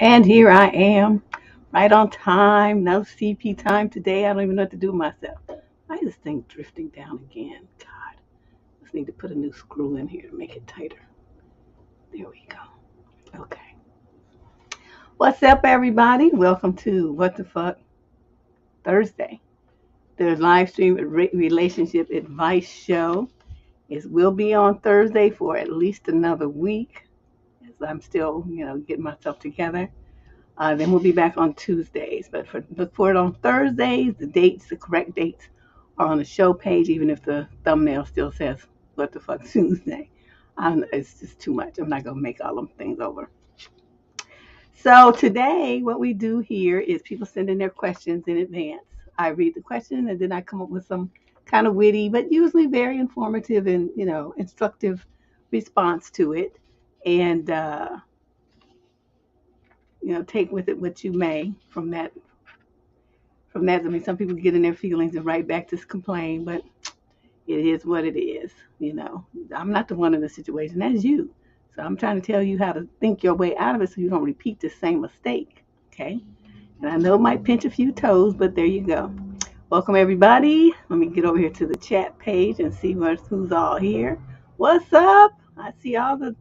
And here I am, right on time. No CP time today. I don't even know what to do with myself. Why is this thing drifting down again? God, just need to put a new screw in here to make it tighter. There we go. Okay. What's up, everybody? Welcome to What the Fuck Thursday. The live stream relationship advice show. It will be on Thursday for at least another week, as I'm still, getting myself together. Then we'll be back on Tuesdays. But look for it on Thursdays. The correct dates are on the show page, even if the thumbnail still says "What the fuck Tuesday." It's just too much. I'm not gonna make all them things over. So today, what we do here is people send in their questions in advance. I read the question and then I come up with some kind of witty, but usually very informative and instructive response to it. And take with it what you may from that. I mean, some people get in their feelings and write back to complain, but it is what it is. I'm not the one in the situation. That's you. So I'm trying to tell you how to think your way out of it so you don't repeat the same mistake. Okay. And I know it might pinch a few toes, but there you go. Welcome, everybody. Let me get over here to the chat page and see who's all here. What's up? I see all the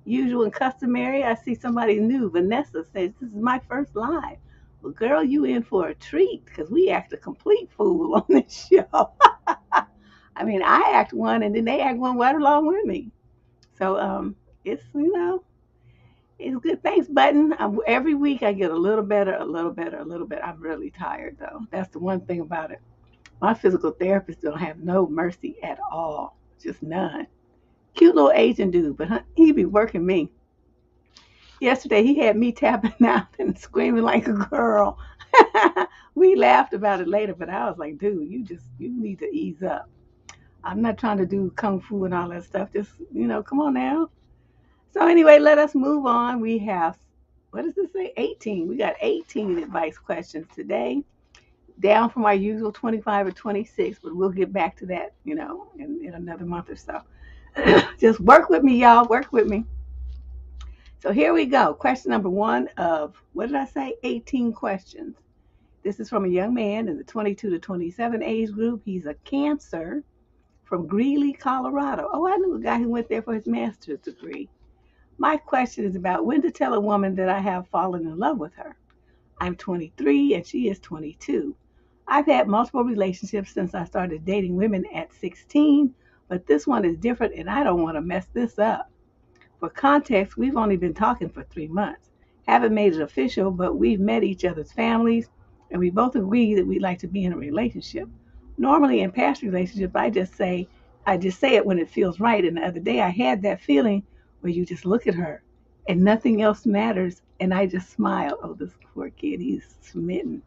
usual and customary. I see somebody new. Vanessa says, "This is my first live." Well, girl, you in for a treat because we act a complete fool on this show. I mean, I act one and then they act one right along with me. So it's, it's good. Thanks, Button. Every week I get a little better, a little better, a little better. I'm really tired, though. That's the one thing about it. My physical therapist don't have no mercy at all. Just none. Cute little Asian dude, but he be working me. Yesterday he had me tapping out and screaming like a girl. We laughed about it later, but I was like, dude, you need to ease up. I'm not trying to do kung fu and all that stuff. Just, come on now. So anyway, let us move on. We have, what does this say? 18. We got 18 advice questions today, down from our usual 25 or 26, but we'll get back to that, in another month or so. Just work with me, y'all. Work with me. So here we go. Question number one of, what did I say? 18 questions. This is from a young man in the 22 to 27 age group. He's a Cancer from Greeley, Colorado. Oh, I knew a guy who went there for his master's degree. My question is about when to tell a woman that I have fallen in love with her. I'm 23 and she is 22. I've had multiple relationships since I started dating women at 16, but this one is different and I don't want to mess this up. For context, we've only been talking for 3 months. Haven't made it official, but we've met each other's families and we both agree that we'd like to be in a relationship. Normally in past relationships, I just say it when it feels right. And the other day I had that feeling where you just look at her and nothing else matters. And I just smile. Oh, this poor kid, he's smitten.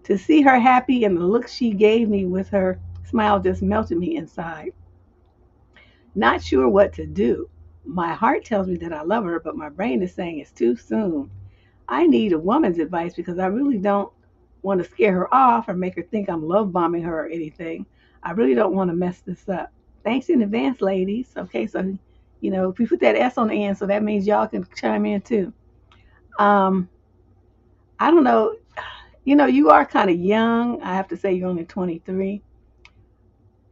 To see her happy and the look she gave me with her smile just melted me inside. Not sure what to do. My heart tells me that I love her, but my brain is saying it's too soon. I need a woman's advice because I really don't want to scare her off or make her think I'm love bombing her or anything. I really don't want to mess this up. Thanks in advance, ladies. Okay, so if we put that S on the end, so that means y'all can chime in too. I don't know. You are kind of young. I have to say you're only 23,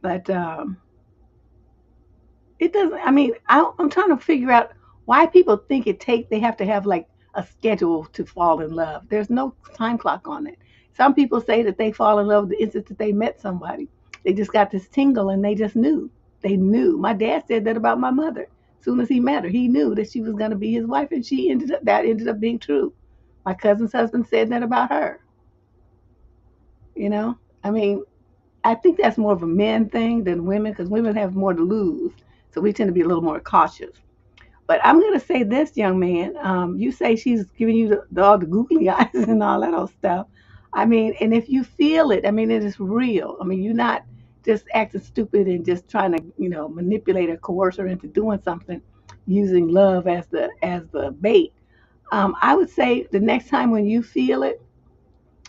but it doesn't. I mean, I'm trying to figure out why people think they have to have like a schedule to fall in love. There's no time clock on it. Some people say that they fall in love the instant that they met somebody. They just got this tingle and they just knew. They knew. My dad said that about my mother. As soon as he met her, he knew that she was going to be his wife, and that ended up being true. My cousin's husband said that about her. I mean, I think that's more of a men thing than women because women have more to lose. So we tend to be a little more cautious. But I'm going to say this, young man. You say she's giving you all the googly eyes and all that old stuff. I mean, and if you feel it, I mean, it is real. I mean, you're not just acting stupid and just trying to, manipulate or coerce her into doing something using love as the bait. I would say the next time when you feel it,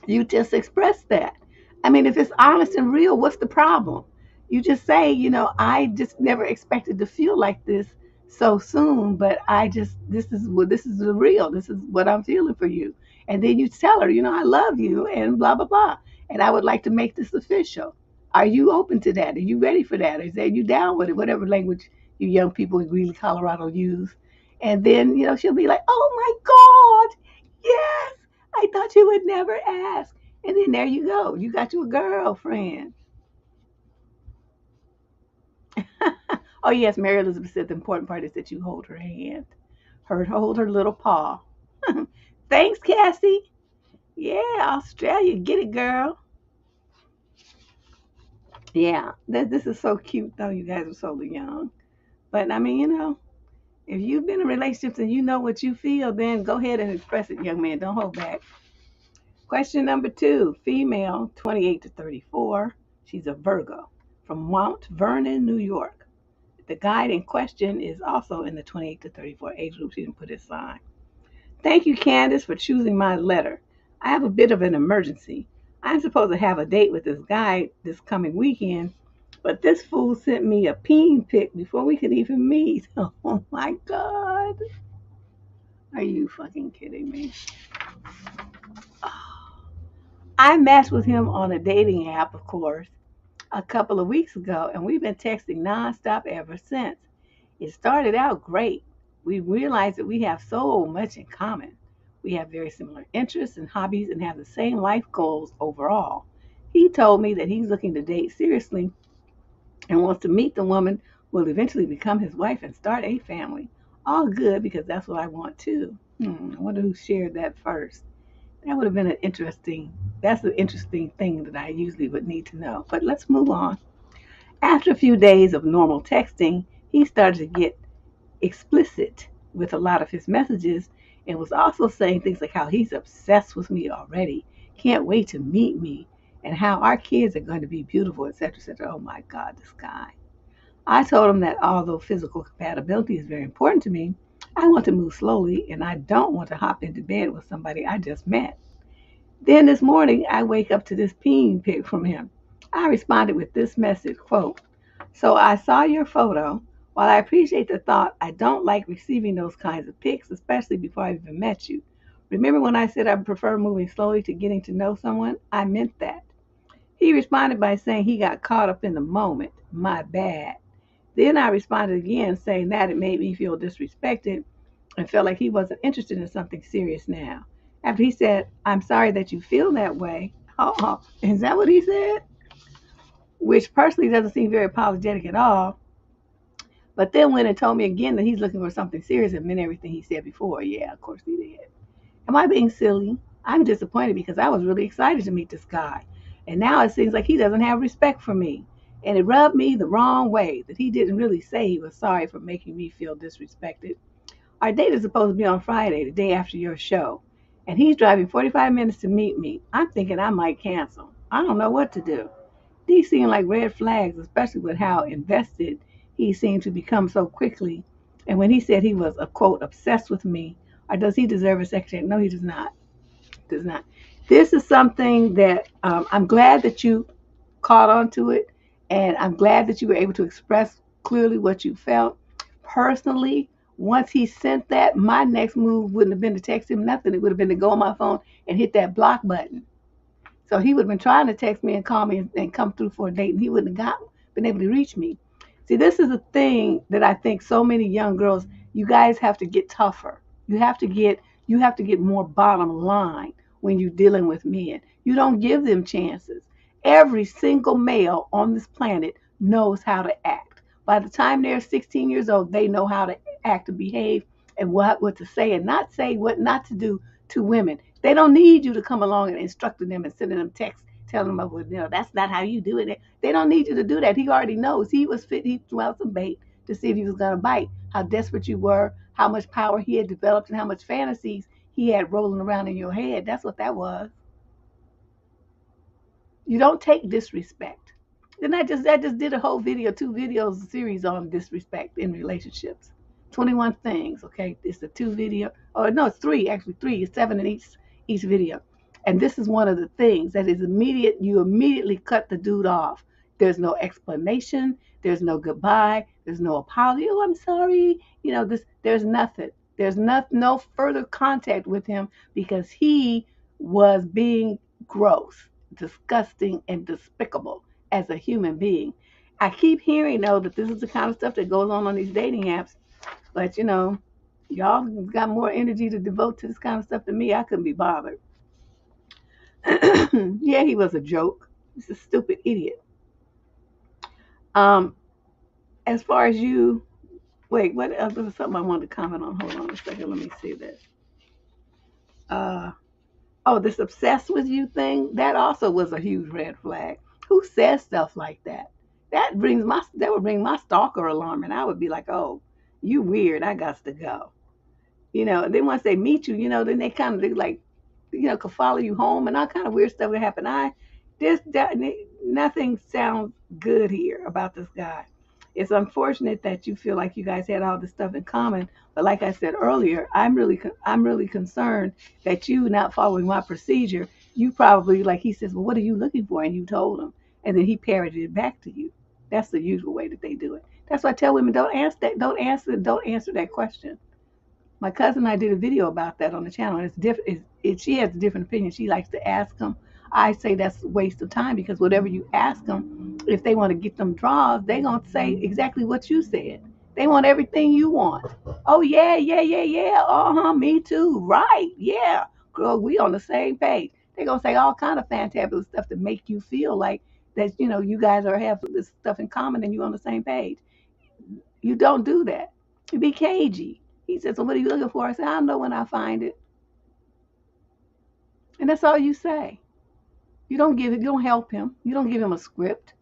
you just express that. I mean, if it's honest and real, what's the problem? You just say, I just never expected to feel like this. so soon, but this is the real. This is what I'm feeling for you. And then you tell her, I love you and blah blah blah. And I would like to make this official. Are you open to that? Are you ready for that? Is that you down with it? Whatever language you young people in Greeley, Colorado use. And then, she'll be like, oh my God, yes, I thought you would never ask. And then there you go. You got you a girlfriend. Oh yes, Mary Elizabeth said the important part is that you hold her hand. Hold her little paw. Thanks, Cassie. Yeah, Australia, get it, girl. Yeah, this is so cute though. You guys are so young, but I mean, if you've been in relationships and you know what you feel, then go ahead and express it, young man. Don't hold back. Question number 2, female, 28 to 34. She's a Virgo from Mount Vernon, New York. The guide in question is also in the 28 to 34 age group. She didn't put his sign. Thank you, Candace, for choosing my letter. I have a bit of an emergency. I'm supposed to have a date with this guy this coming weekend, but this fool sent me a peen pic before we could even meet. Oh my God. Are you fucking kidding me? I matched with him on a dating app, of course, a couple of weeks ago, and we've been texting nonstop ever since. It started out great. We realized that we have so much in common. We have very similar interests and hobbies and have the same life goals overall. He told me that he's looking to date seriously and wants to meet the woman who will eventually become his wife and start a family. All good because that's what I want too. I wonder who shared that first. That would have been that's an interesting thing that I usually would need to know. But let's move on. After a few days of normal texting, he started to get explicit with a lot of his messages and was also saying things like how he's obsessed with me already, can't wait to meet me, and how our kids are going to be beautiful, etc., etc. Oh my God, this guy. I told him that although physical compatibility is very important to me, I want to move slowly and I don't want to hop into bed with somebody I just met. Then this morning, I wake up to this peen pic from him. I responded with this message, quote, so I saw your photo. While I appreciate the thought, I don't like receiving those kinds of pics, especially before I've even met you. Remember when I said I prefer moving slowly to getting to know someone? I meant that. He responded by saying he got caught up in the moment. My bad. Then I responded again saying that it made me feel disrespected and felt like he wasn't interested in something serious now. After he said, I'm sorry that you feel that way. Oh, is that what he said? Which personally doesn't seem very apologetic at all. But then went and told me again that he's looking for something serious and meant everything he said before. Yeah, of course he did. Am I being silly? I'm disappointed because I was really excited to meet this guy. And now it seems like he doesn't have respect for me. And it rubbed me the wrong way that he didn't really say he was sorry for making me feel disrespected. Our date is supposed to be on Friday, the day after your show. And he's driving 45 minutes to meet me. I'm thinking I might cancel. I don't know what to do. These seem like red flags, especially with how invested he seemed to become so quickly. And when he said he was, a quote, obsessed with me, or does he deserve a second chance? No, he does not. Does not. This is something that I'm glad that you caught on to it, and I'm glad that you were able to express clearly what you felt. Personally, once he sent that, my next move wouldn't have been to text him nothing. It would have been to go on my phone and hit that block button. So he would have been trying to text me and call me and come through for a date, and he wouldn't have been able to reach me. See, this is a thing that I think so many young girls, you guys have to get tougher. You have to get more bottom line when you're dealing with men. You don't give them chances. Every single male on this planet knows how to act. By the time they're 16 years old, they know how to act and behave and what to say and not say, what not to do to women. They don't need you to come along and instructing them and sending them texts telling them, well, that's not how you do it. They don't need you to do that. He already knows. He was fit. He threw out some bait to see if he was going to bite. How desperate you were, how much power he had developed, and how much fantasies he had rolling around in your head. That's what that was. You don't take disrespect. Then I just did a whole video, 2 videos series on disrespect in relationships. 21 things, okay? It's a 2 video. Oh no, it's 3, actually 3. It's 7 in each video. And this is one of the things that is immediate. You immediately cut the dude off. There's no explanation. There's no goodbye. There's no apology. Oh, I'm sorry. There's nothing. There's no further contact with him because he was being gross, disgusting, and despicable as a human being. I keep hearing, though, that this is the kind of stuff that goes on these dating apps. But, y'all got more energy to devote to this kind of stuff than me. I couldn't be bothered. Yeah, he was a joke. He's a stupid idiot. Um, as far as you, wait, what else? There was something I wanted to comment on. Hold on a second. Let me see this. Uh, oh, this obsessed with you thing. That also was a huge red flag. Who says stuff like that? That would bring my stalker alarm, and I would be like, oh, you weird. I got to go. And then once they meet you, then they kind of like, could follow you home and all kind of weird stuff would happen. Nothing sounds good here about this guy. It's unfortunate that you feel like you guys had all this stuff in common, but like I said earlier, I'm really concerned that you not following my procedure. You probably, like he says, well, what are you looking for? And you told him, and then he parroted it back to you. That's the usual way that they do it. That's why I tell women, don't answer that question. My cousin and I did a video about that on the channel, and it's different. She has a different opinion. She likes to ask them. I say that's a waste of time because whatever you ask them, if they want to get them draws, they're going to say exactly what you said. They want everything you want. Oh, yeah, yeah, yeah, yeah. Uh-huh, me too. Right, yeah. Girl, we on the same page. They're going to say all kind of fantabulous stuff to make you feel like that, you guys have this stuff in common and you're on the same page. You don't do that. You be cagey. He said, so what are you looking for? I said, I'll know when I find it. And that's all you say. You don't help him. You don't give him a script.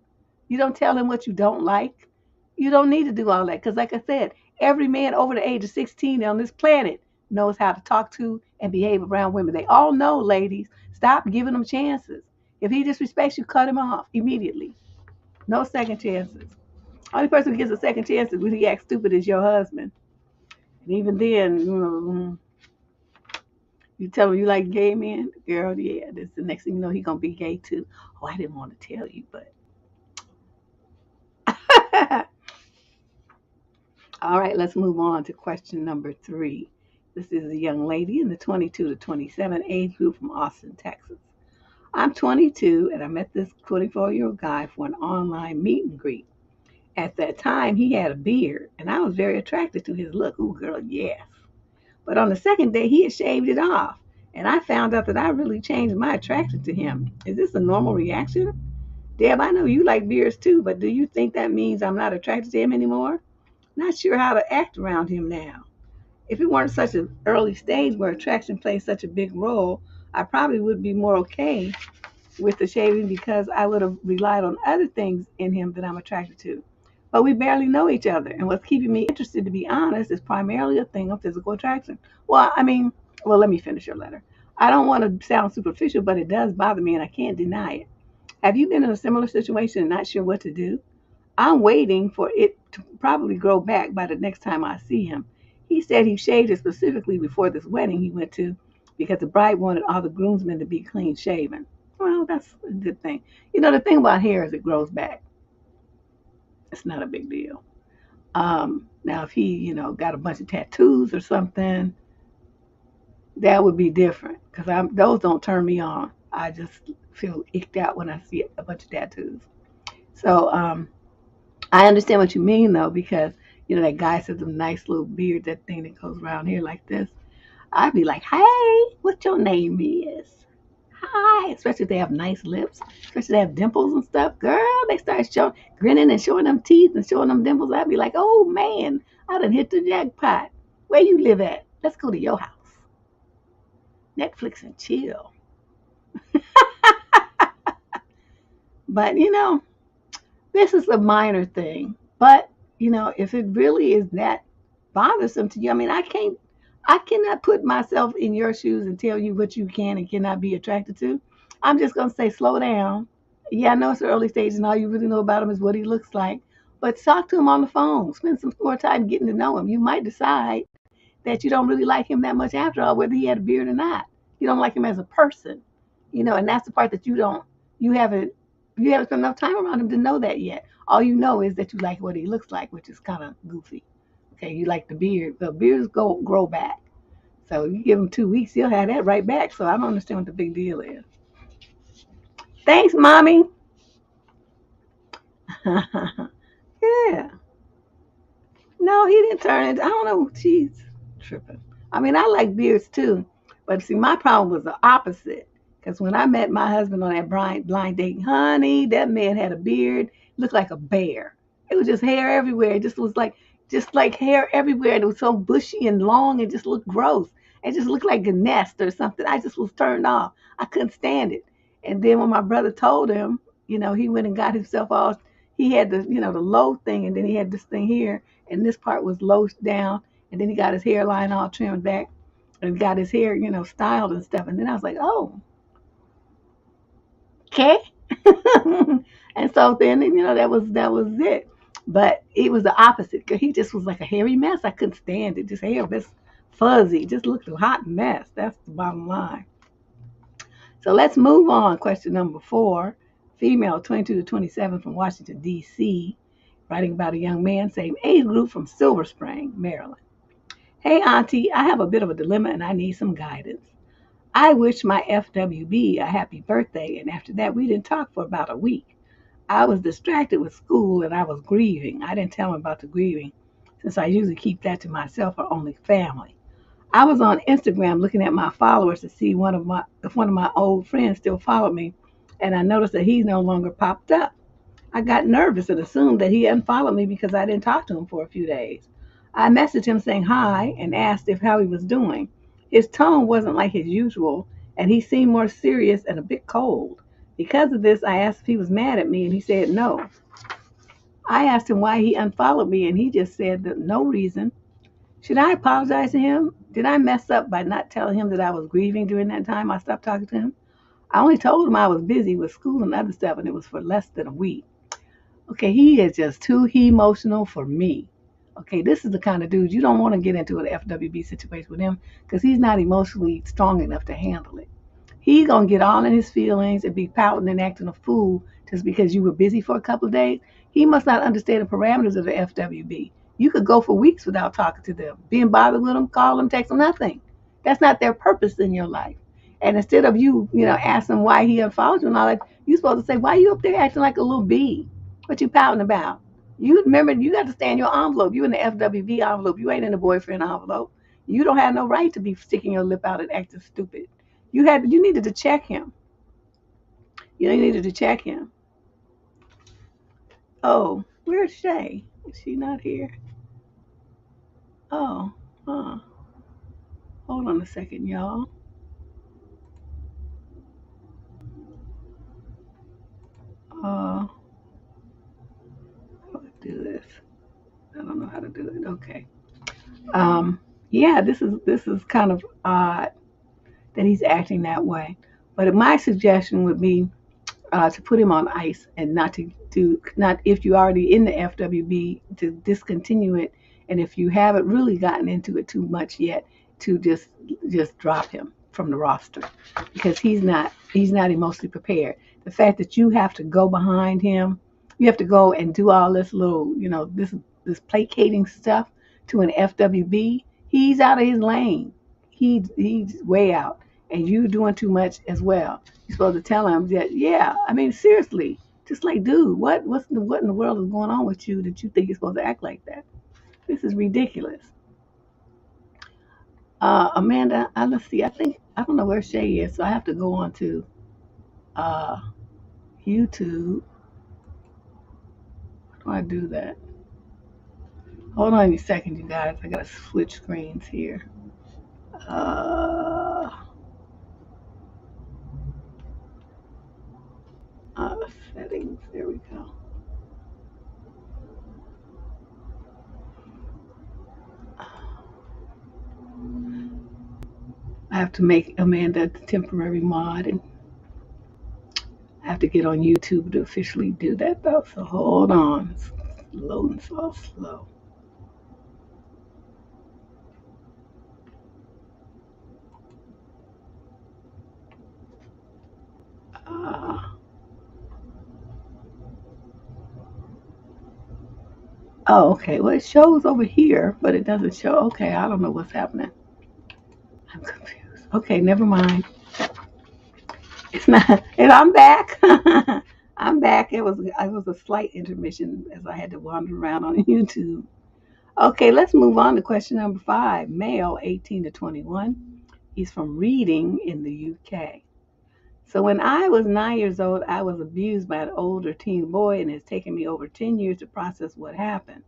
You don't tell him what you don't like. You don't need to do all that. Because like I said, every man over the age of 16 on this planet knows how to talk to and behave around women. They all know, ladies. Stop giving them chances. If he disrespects you, cut him off immediately. No second chances. Only person who gets a second chance is when he acts stupid is your husband. And even then, you tell him you like gay men, girl, yeah, this the next thing you know, he gonna be gay too. Oh, I didn't want to tell you, but all right, let's move on to question number 3. This is a young lady in the 22 to 27 age group from Austin, Texas. I'm 22 and I met this 24-year-old guy for an online meet and greet. At that time, he had a beard, and I was very attracted to his look. Ooh, girl, yes. But on the second day, he had shaved it off, and I found out that I really changed my attraction to him. Is this a normal reaction? Deb, I know you like beards too, but do you think that means I'm not attracted to him anymore? Not sure how to act around him now. If it weren't such an early stage where attraction plays such a big role, I probably would be more okay with the shaving because I would have relied on other things in him that I'm attracted to. But we barely know each other, and what's keeping me interested, to be honest, is primarily a thing of physical attraction. Well, let me finish your letter. I don't want to sound superficial, but it does bother me, and I can't deny it. Have you been in a similar situation and not sure what to do? I'm waiting for it to probably grow back by the next time I see him. He said he shaved it specifically before this wedding he went to because the bride wanted all the groomsmen to be clean shaven. Well, that's a good thing. The thing about hair is it grows back. It's not a big deal. Now, if he, got a bunch of tattoos or something, that would be different because those don't turn me on. I just feel icked out when I see a bunch of tattoos. So I understand what you mean, though, because, that guy says a nice little beard, that thing that goes around here like this. I'd be like, hey, what your name is? Hi, especially if they have nice lips, especially if they have dimples and stuff. Girl, they start grinning and showing them teeth and showing them dimples. I'd be like, oh man, I done hit the jackpot. Where you live at? Let's go to your house. Netflix and chill. But this is a minor thing. But if it really is that bothersome to you, I cannot put myself in your shoes and tell you what you can and cannot be attracted to. I'm just going to say, slow down. Yeah, I know it's the early stages and all you really know about him is what he looks like. But talk to him on the phone. Spend some more time getting to know him. You might decide that you don't really like him that much after all, whether he had a beard or not. You don't like him as a person. And that's the part that you haven't spent enough time around him to know that yet. All you know is that you like what he looks like, which is kind of goofy. Okay, you like the beard. The beards grow back. So you give him 2 weeks, he'll have that right back. So I don't understand what the big deal is. Thanks, mommy. Yeah. No, he didn't turn it. I don't know. She's tripping. I mean, I like beards too, but see, my problem was the opposite. Because when I met my husband on that blind date, honey, that man had a beard, looked like a bear. It was just hair everywhere. It just like hair everywhere. And it was so bushy and long and just looked gross. It just looked like a nest or something. I just was turned off. I couldn't stand it. And then when my brother told him, he went and got himself all. He had the low thing, and then he had this thing here, and this part was low down, and then he got his hairline all trimmed back, and got his hair, styled and stuff. And then I was like, oh, okay. And so then, that was it. But it was the opposite. 'Cause he just was like a hairy mess. I couldn't stand it. Just hair, this fuzzy, just looked a hot mess. That's the bottom line. So let's move on. Question number 4. Female, 22 to 27, from Washington, D.C., writing about a young man, same age group, from Silver Spring, Maryland. Hey, Auntie, I have a bit of a dilemma and I need some guidance. I wish my FWB a happy birthday, and after that, we didn't talk for about a week. I was distracted with school and I was grieving. I didn't tell him about the grieving, since I usually keep that to myself or only family. I was on Instagram looking at my followers to see if one of my old friends still followed me, and I noticed that he's no longer popped up. I got nervous and assumed that he unfollowed me because I didn't talk to him for a few days. I messaged him saying hi and asked how he was doing. His tone wasn't like his usual, and he seemed more serious and a bit cold. Because of this, I asked if he was mad at me, and he said no. I asked him why he unfollowed me, and he just said that no reason. Should I apologize to him? Did I mess up by not telling him that I was grieving during that time I stopped talking to him? I only told him I was busy with school and other stuff, and it was for less than a week. Okay, he is just too emotional for me. Okay, this is the kind of dude you don't want to get into an FWB situation with him, because he's not emotionally strong enough to handle it. He's gonna get all in his feelings and be pouting and acting a fool just because you were busy for a couple of days. He must not understand the parameters of the FWB. You could go for weeks without talking to them, being bothered with them, call them, text them, nothing. That's not their purpose in your life. And instead of you, asking why he unfollowed you and all that, you're supposed to say, why you up there acting like a little bee? What you pouting about? You remember, you got to stay in your envelope. You in the FWB envelope. You ain't in the boyfriend envelope. You don't have no right to be sticking your lip out and acting stupid. You needed to check him. You needed to check him. Oh, where's Shay? Is she not here? Oh, hold on a second, y'all. How do I do this? I don't know how to do it. Okay. Yeah, this is kind of odd that he's acting that way. But my suggestion would be to put him on ice and not if you're already in the FWB, to discontinue it, and if you haven't really gotten into it too much yet, to just drop him from the roster, because he's not emotionally prepared. The fact that you have to go behind him, you have to go and do all this little this placating stuff to an FWB. He's out of his lane. He's way out, and you doing too much as well. You're supposed to tell him that, yeah, I mean, seriously, just like, dude, what in the world is going on with you that you think you're supposed to act like that? This is ridiculous. Amanda, let's see. I don't know where Shay is, so I have to go on to uh, YouTube. How do I do that? Hold on a second, you guys. I gotta switch screens here. Uh, Settings. There we go. I have to make Amanda a temporary mod, and I have to get on YouTube to officially do that, though. So hold on. It's loading so slow. Uh, Oh, okay. Well, it shows over here, but it doesn't show. Okay, I don't know what's happening. I'm confused. Okay, never mind. It's not. And I'm back. I'm back. It was a slight intermission as I had to wander around on YouTube. Okay, let's move on to question number 5. Male, 18 to 21. He's from Reading in the UK. So when I was 9 years old, I was abused by an older teen boy, and it's taken me over 10 years to process what happened.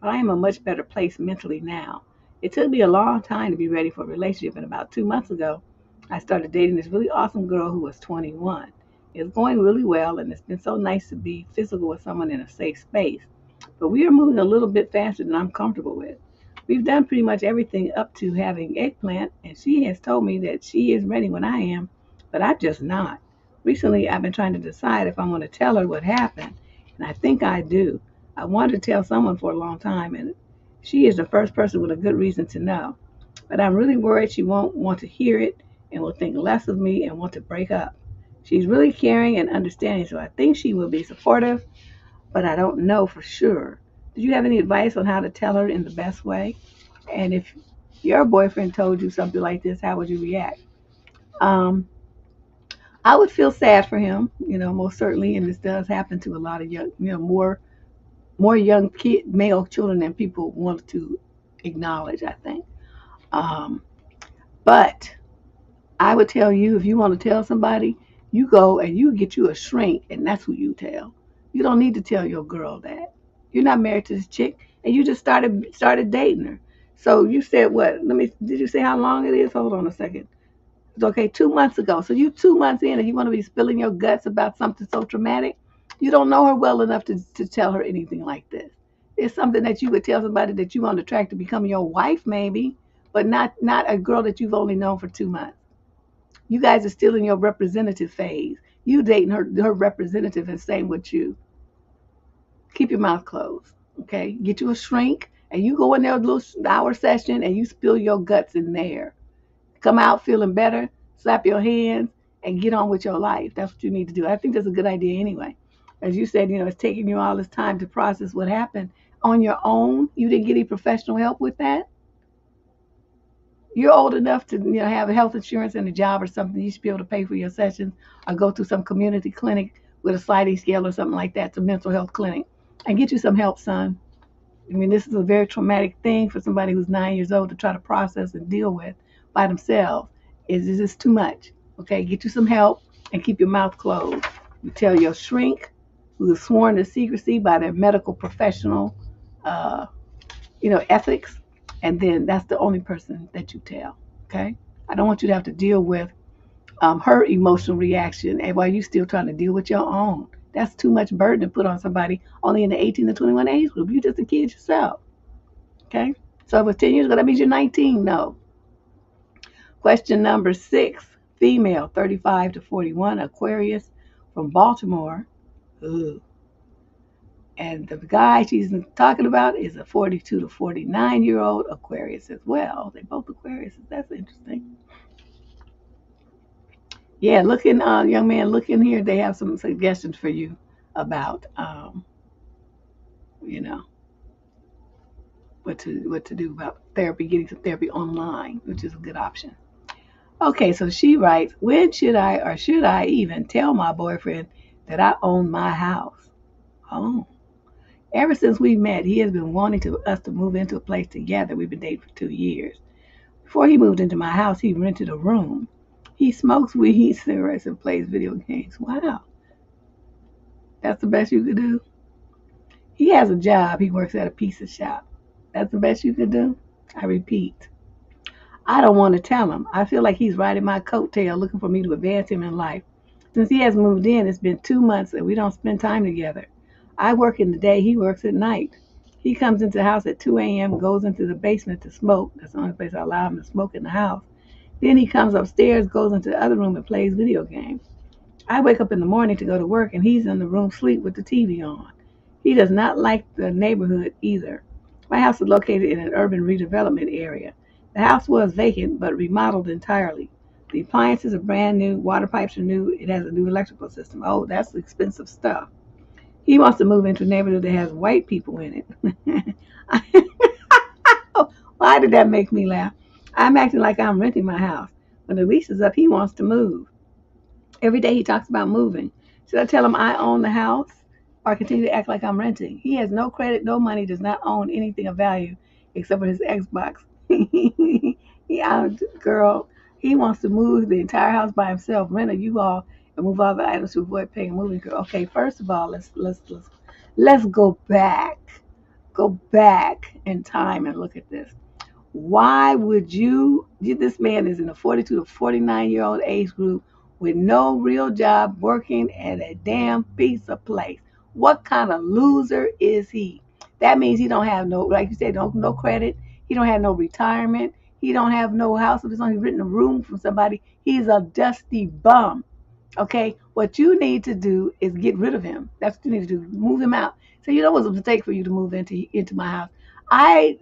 But I am a much better place mentally now. It took me a long time to be ready for a relationship, and about 2 months ago, I started dating this really awesome girl who was 21. It's going really well, and it's been so nice to be physical with someone in a safe space. But we are moving a little bit faster than I'm comfortable with. We've done pretty much everything up to having eggplant, and she has told me that she is ready when I am, but I'm just not. Recently, I've been trying to decide if I want to tell her what happened, and I think I do. I wanted to tell someone for a long time, and she is the first person with a good reason to know. But I'm really worried she won't want to hear it and will think less of me and want to break up. She's really caring and understanding, so I think she will be supportive, but I don't know for sure. Do you have any advice on how to tell her in the best way? And if your boyfriend told you something like this, how would you react? Um, I would feel sad for him, most certainly, and this does happen to a lot of young, more young male children than people want to acknowledge, I think. Um, but I would tell you, if you want to tell somebody, you go and you get you a shrink, and that's who you tell. You don't need to tell your girl that. You're not married to this chick, and you just started dating her. So you said what? Did you say how long it is? Hold on a second. It's okay, 2 months ago. So you 2 months in, and you want to be spilling your guts about something so traumatic? You don't know her well enough to tell her anything like this. It's something that you would tell somebody that you want to attract to become your wife, maybe, but not a girl that you've only known for 2 months. You guys are still in your representative phase. You dating her representative and same with you. Keep your mouth closed. Okay? Get you a shrink and you go in there a little hour session and you spill your guts in there. Come out feeling better, slap your hands, and get on with your life. That's what you need to do. I think that's a good idea anyway. As you said, it's taking you all this time to process what happened on your own. You didn't get any professional help with that. You're old enough to have health insurance and a job or something. You should be able to pay for your sessions or go to some community clinic with a sliding scale or something like that, to mental health clinic, and get you some help, son. I mean, this is a very traumatic thing for somebody who's 9 years old to try to process and deal with by themselves. It's just too much. Okay, get you some help and keep your mouth closed. You tell your shrink, who is sworn to secrecy by their medical professional, uh, ethics, and then that's the only person that you tell. Okay, I don't want you to have to deal with her emotional reaction, and while you still trying to deal with your own. That's too much burden to put on somebody only in the 18 to 21 age group. You're just a kid yourself. Okay, so if it's 10 years ago, that means you're 19. No. Question number 6. Female, 35 to 41, Aquarius, from Baltimore. Ooh. And the guy she's talking about is a 42 to 49-year-old Aquarius as well. They both Aquariuses. That's interesting. Yeah, young man, look in here. They have some suggestions for you about, you know, what to do about therapy, getting some therapy online, which is a good option. Okay, so she writes, when should I even tell my boyfriend that I own my house? Oh. Ever since we met, he has been wanting us to move into a place together. We've been dating for 2 years. Before he moved into my house, he rented a room. He smokes weed, cigarettes, and plays video games. Wow. That's the best you could do? He has a job. He works at a pizza shop. That's the best you could do? I repeat. I don't want to tell him. I feel like he's riding my coattail looking for me to advance him in life. Since he has moved in, it's been 2 months and we don't spend time together. I work in the day, he works at night. He comes into the house at 2 a.m., goes into the basement to smoke. That's the only place I allow him to smoke in the house. Then he comes upstairs, goes into the other room and plays video games. I wake up in the morning to go to work and he's in the room asleep with the TV on. He does not like the neighborhood either. My house is located in an urban redevelopment area. The house was vacant but remodeled entirely. The appliances are brand new, water pipes are new, it has a new electrical system. Oh, that's expensive stuff. He wants to move into a neighborhood that has white people in it. Why did that make me laugh? I'm acting like I'm renting my house. When the lease is up, he wants to move. Every day he talks about moving. Should I tell him I own the house or continue to act like I'm renting? He has no credit, no money, does not own anything of value except for his Xbox. Yeah, girl, he wants to move the entire house by himself, rent a U-Haul, and move all the items to avoid paying a moving girl. Okay, first of all, let's go back in time and look at this. Why would this man is in a 42 to 49-year-old age group with no real job working at a damn pizza place. What kind of loser is he? That means he don't have no, like you said, no credit. He don't have no retirement. He don't have no house of his own. He's renting a room from somebody. He's a dusty bum. Okay, what you need to do is get rid of him. That's what you need to do. Move him out. So you know what's a mistake for you to move into my house. I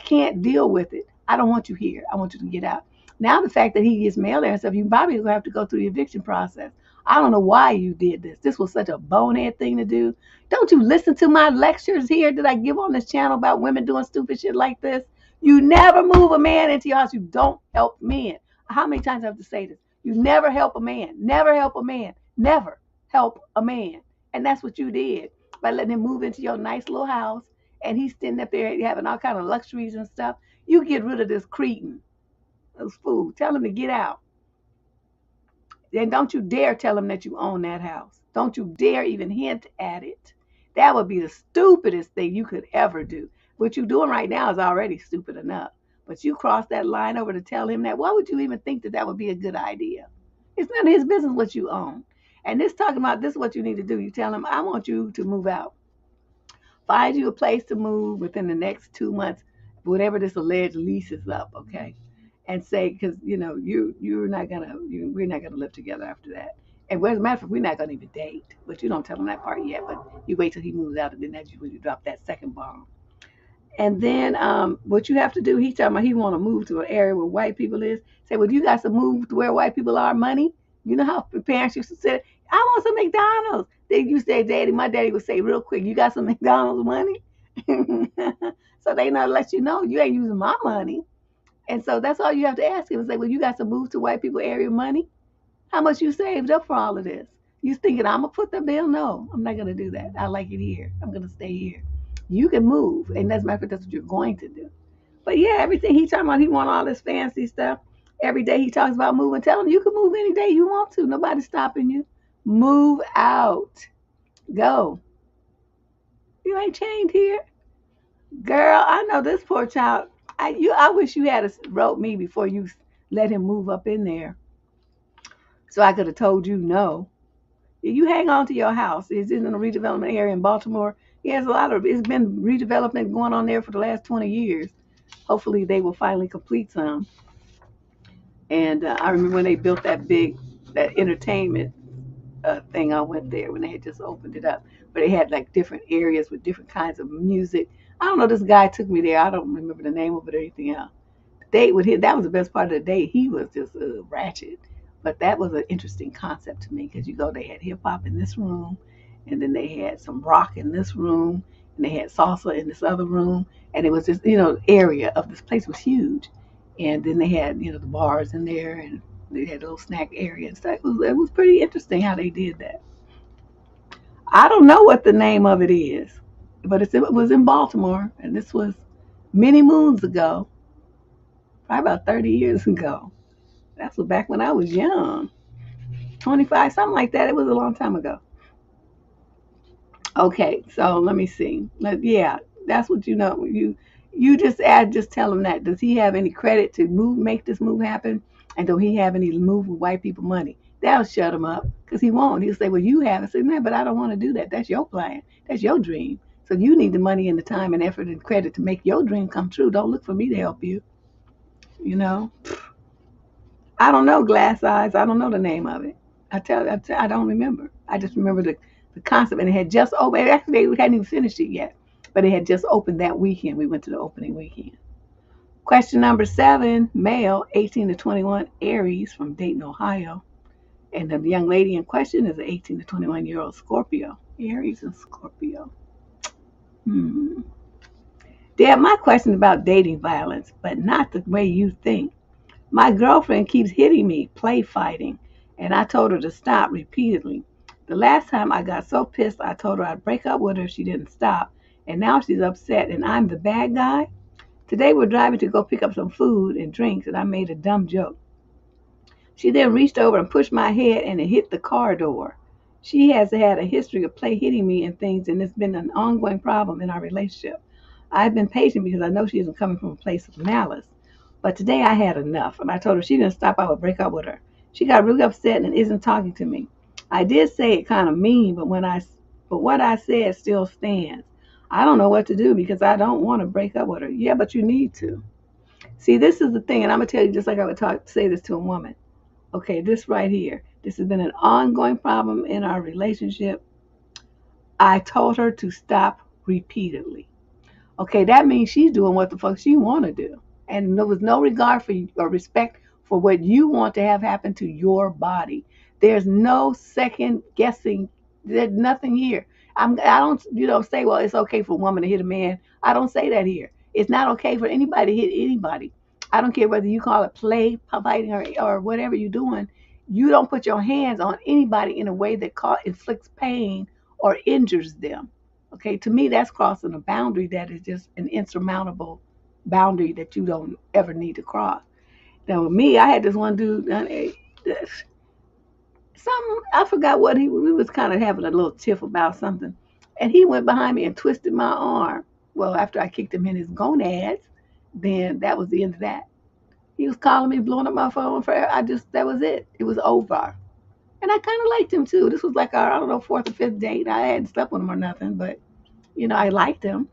can't deal with it. I don't want you here. I want you to get out. Now the fact that he gets mail there and stuff, you probably gonna have to go through the eviction process. I don't know why you did this. This was such a bonehead thing to do. Don't you listen to my lectures here that I give on this channel about women doing stupid shit like this? You never move a man into your house. You don't help men. How many times do I have to say this? You never help a man. Never help a man. Never help a man. And that's what you did by letting him move into your nice little house. And he's standing up there having all kind of luxuries and stuff. You get rid of this cretin, this fool. Tell him to get out. And don't you dare tell him that you own that house. Don't you dare even hint at it. That would be the stupidest thing you could ever do. What you're doing right now is already stupid enough. But you cross that line over to tell him that. Why would you even think that that would be a good idea? It's none of his business what you own. And this talking about this is what you need to do. You tell him, I want you to move out. Find you a place to move within the next 2 months, whatever this alleged lease is up, okay? And say, because we're not gonna live together after that. And as a matter of fact, we're not gonna even date. But you don't tell him that part yet. But you wait till he moves out, and then that's when you drop that second bomb. And then what you have to do, he's talking about he want to move to an area where white people is. Say, well, you got to move to where white people are money. You know how parents used to say, I want some McDonald's. They used to say, Daddy, my daddy would say real quick, you got some McDonald's money? So they not let you know you ain't using my money. And so that's all you have to ask him and say, well, you got to move to white people area money? How much you saved up for all of this? You thinking I'm going to put the bill? No, I'm not going to do that. I like it here. I'm going to stay here. You can move. And that's what you're going to do. But yeah, everything he talking about, he want all this fancy stuff. Every day he talks about moving. Tell him you can move any day you want to. Nobody's stopping you. Move out. Go. You ain't chained here. Girl, I know this poor child. I wish you had wrote me before you let him move up in there. So I could have told you no. You hang on to your house. It's in a redevelopment area in Baltimore. It's been redevelopment going on there for the last 20 years. Hopefully they will finally complete some. And I remember when they built that entertainment thing, I went there when they had just opened it up. But they had like different areas with different kinds of music. I don't know, this guy took me there. I don't remember the name of it or anything else. Date with him, that was the best part of the day. He was just ratchet. But that was an interesting concept to me because they had hip hop in this room, and then they had some rock in this room, and they had salsa in this other room, and it was just area of this place was huge, and then they had the bars in there, and they had a little snack area and stuff. It was pretty interesting how they did that. I don't know what the name of it is, but it was in Baltimore, and this was many moons ago, probably about 30 years ago. That's back when I was young. 25, something like that. It was a long time ago. Okay, so let me see. Yeah, that's what you just tell him that. Does he have any credit to make this move happen? And do he have any move with white people money? That'll shut him up because he won't. He'll say, well, you have it. Say, man, but I don't want to do that. That's your plan. That's your dream. So you need the money and the time and effort and credit to make your dream come true. Don't look for me to help you. I don't know, Glass Eyes. I don't know the name of it. I don't remember. I just remember the concept, and it had just opened. Actually, we hadn't even finished it yet, but it had just opened that weekend. We went to the opening weekend. Question number 7, male, 18 to 21, Aries from Dayton, Ohio. And the young lady in question is an 18 to 21-year-old Scorpio. Aries and Scorpio. Hmm. Dad, my question is about dating violence, but not the way you think. My girlfriend keeps hitting me, play fighting, and I told her to stop repeatedly. The last time I got so pissed, I told her I'd break up with her if she didn't stop, and now she's upset and I'm the bad guy. Today we're driving to go pick up some food and drinks, and I made a dumb joke. She then reached over and pushed my head and it hit the car door. She has had a history of play hitting me and things, and it's been an ongoing problem in our relationship. I've been patient because I know she isn't coming from a place of malice. But today I had enough, and I told her if she didn't stop, I would break up with her. She got really upset and isn't talking to me. I did say it kind of mean, but what I said still stands. I don't know what to do because I don't want to break up with her. Yeah, but you need to. See, this is the thing, and I'm gonna tell you just like I would say this to a woman. Okay, this right here. This has been an ongoing problem in our relationship. I told her to stop repeatedly. Okay, that means she's doing what the fuck she want to do. And there was no regard for you or respect for what you want to have happen to your body. There's no second guessing. There's nothing here. I don't, say, well, it's okay for a woman to hit a man. I don't say that here. It's not okay for anybody to hit anybody. I don't care whether you call it play, fighting, or whatever you're doing. You don't put your hands on anybody in a way that inflicts pain or injures them. Okay, to me, that's crossing a boundary that is just an insurmountable boundary that you don't ever need to cross. Now, with me, I had this one dude, I forgot what we was kind of having a little tiff about something. And he went behind me and twisted my arm. Well, after I kicked him in his gonads, then that was the end of that. He was calling me, blowing up my phone that was it. It was over. And I kind of liked him too. This was like our, I don't know, fourth or fifth date. I hadn't slept with him or nothing, but I liked him.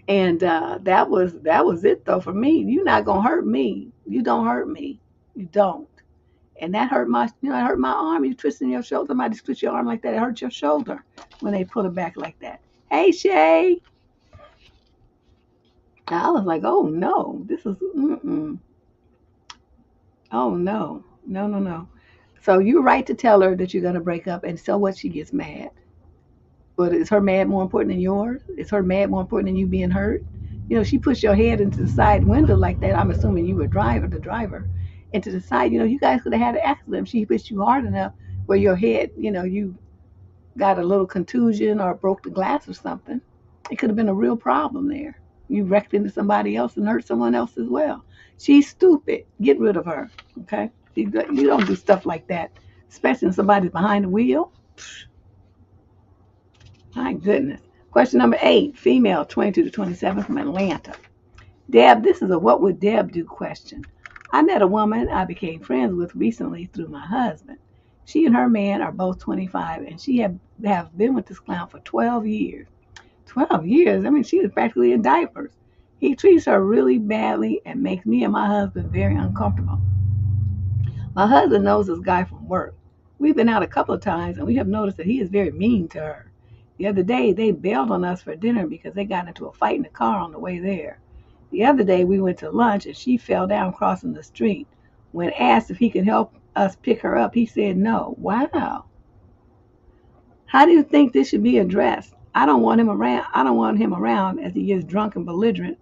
And that was it though for me. You're not gonna hurt me. You don't hurt me. You don't. And that hurt it hurt my arm. You twisting your shoulder. Somebody twist your arm like that. It hurts your shoulder when they pull it back like that. Hey Shay. I was like, oh no, this is oh no, no, no, no. So you're right to tell her that you're gonna break up, and so what? She gets mad. But is her mad more important than yours? Is her mad more important than you being hurt? She pushed your head into the side window like that. I'm assuming you were the driver, into the side. You guys could have had an accident. She pushed you hard enough where your head, you got a little contusion or broke the glass or something. It could have been a real problem there. You wrecked into somebody else and hurt someone else as well. She's stupid. Get rid of her. Okay? You don't do stuff like that, especially when somebody's behind the wheel. My goodness. Question number 8, female, 22 to 27 from Atlanta. Deb, this is a what would Deb do question. I met a woman I became friends with recently through my husband. She and her man are both 25, and she have been with this clown for 12 years. 12 years? I mean, she was practically in diapers. He treats her really badly and makes me and my husband very uncomfortable. My husband knows this guy from work. We've been out a couple of times, and we have noticed that he is very mean to her. The other day, they bailed on us for dinner because they got into a fight in the car on the way there. The other day, we went to lunch, and she fell down crossing the street. When asked if he could help us pick her up, he said no. Wow. How do you think this should be addressed? I don't want him around as he gets drunk and belligerent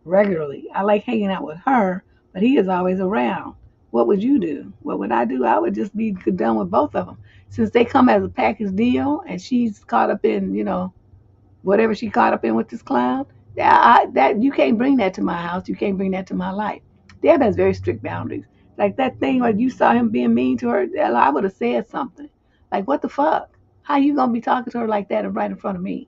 regularly. I like hanging out with her, but he is always around. What would you do? What would I do? I would just be done with both of them. Since they come as a package deal and she's caught up in, whatever she caught up in with this clown, that you can't bring that to my house. You can't bring that to my life. Deb has very strict boundaries. Like that thing where you saw him being mean to her, I would have said something. Like, what the fuck? How you going to be talking to her like that right in front of me?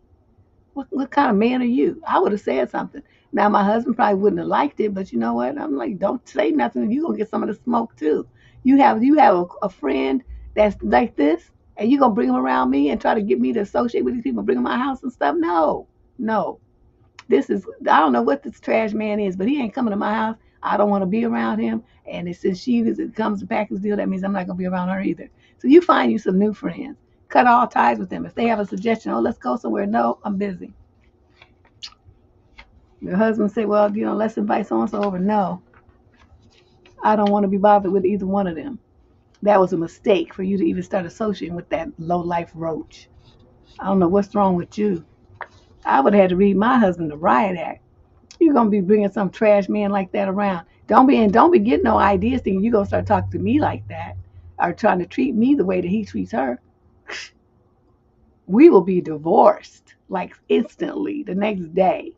What kind of man are you? I would have said something. Now, my husband probably wouldn't have liked it, but you know what? I'm like, don't say nothing. You're going to get some of the smoke, too. You have a friend that's like this, and you're going to bring him around me and try to get me to associate with these people, bring him to my house and stuff? No, no. I don't know what this trash man is, but he ain't coming to my house. I don't want to be around him. And since it comes to package deal, that means I'm not going to be around her either. So you find you some new friends. Cut all ties with them. If they have a suggestion, oh, let's go somewhere. No, I'm busy. Your husband say, well, let's invite so-and-so over. No, I don't want to be bothered with either one of them. That was a mistake for you to even start associating with that low-life roach. I don't know what's wrong with you. I would have had to read my husband the riot act. You're gonna be bringing some trash man like that around. Don't be getting no ideas thinking you're gonna start talking to me like that or trying to treat me the way that he treats her. We will be divorced like instantly the next day.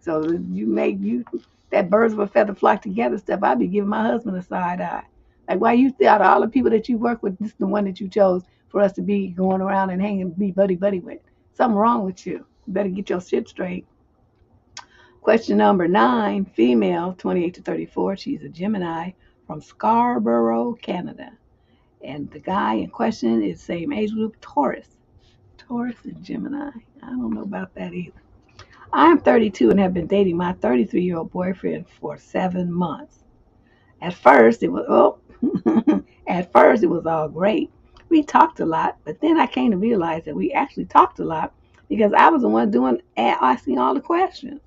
So you make you that birds of a feather flock together stuff. I'd be giving my husband a side eye. Like, why you out of all the people that you work with, this is the one that you chose for us to be going around and hanging, be buddy buddy with. Something wrong with you. You better get your shit straight. Question number 9, female, 28 to 34. She's a Gemini from Scarborough, Canada. And the guy in question is same age group, Taurus. Taurus and Gemini. I don't know about that either. I am 32 and have been dating my 33-year-old boyfriend for 7 months. At first, it was at first it was all great. We talked a lot, but then I came to realize that we actually talked a lot because I was the one asking all the questions.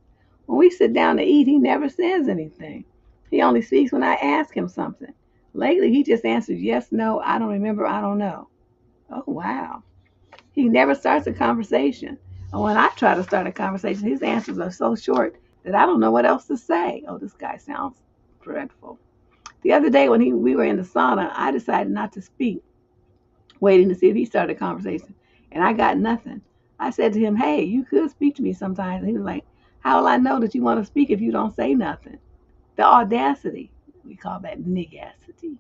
When we sit down to eat, he never says anything. He only speaks when I ask him something. Lately, he just answers yes, no, I don't remember, I don't know. Oh, wow. He never starts a conversation. And when I try to start a conversation, his answers are so short that I don't know what else to say. Oh, this guy sounds dreadful. The other day when we were in the sauna, I decided not to speak, waiting to see if he started a conversation. And I got nothing. I said to him, hey, you could speak to me sometimes. And he was like, how will I know that you want to speak if you don't say nothing? The audacity. We call that nigacity.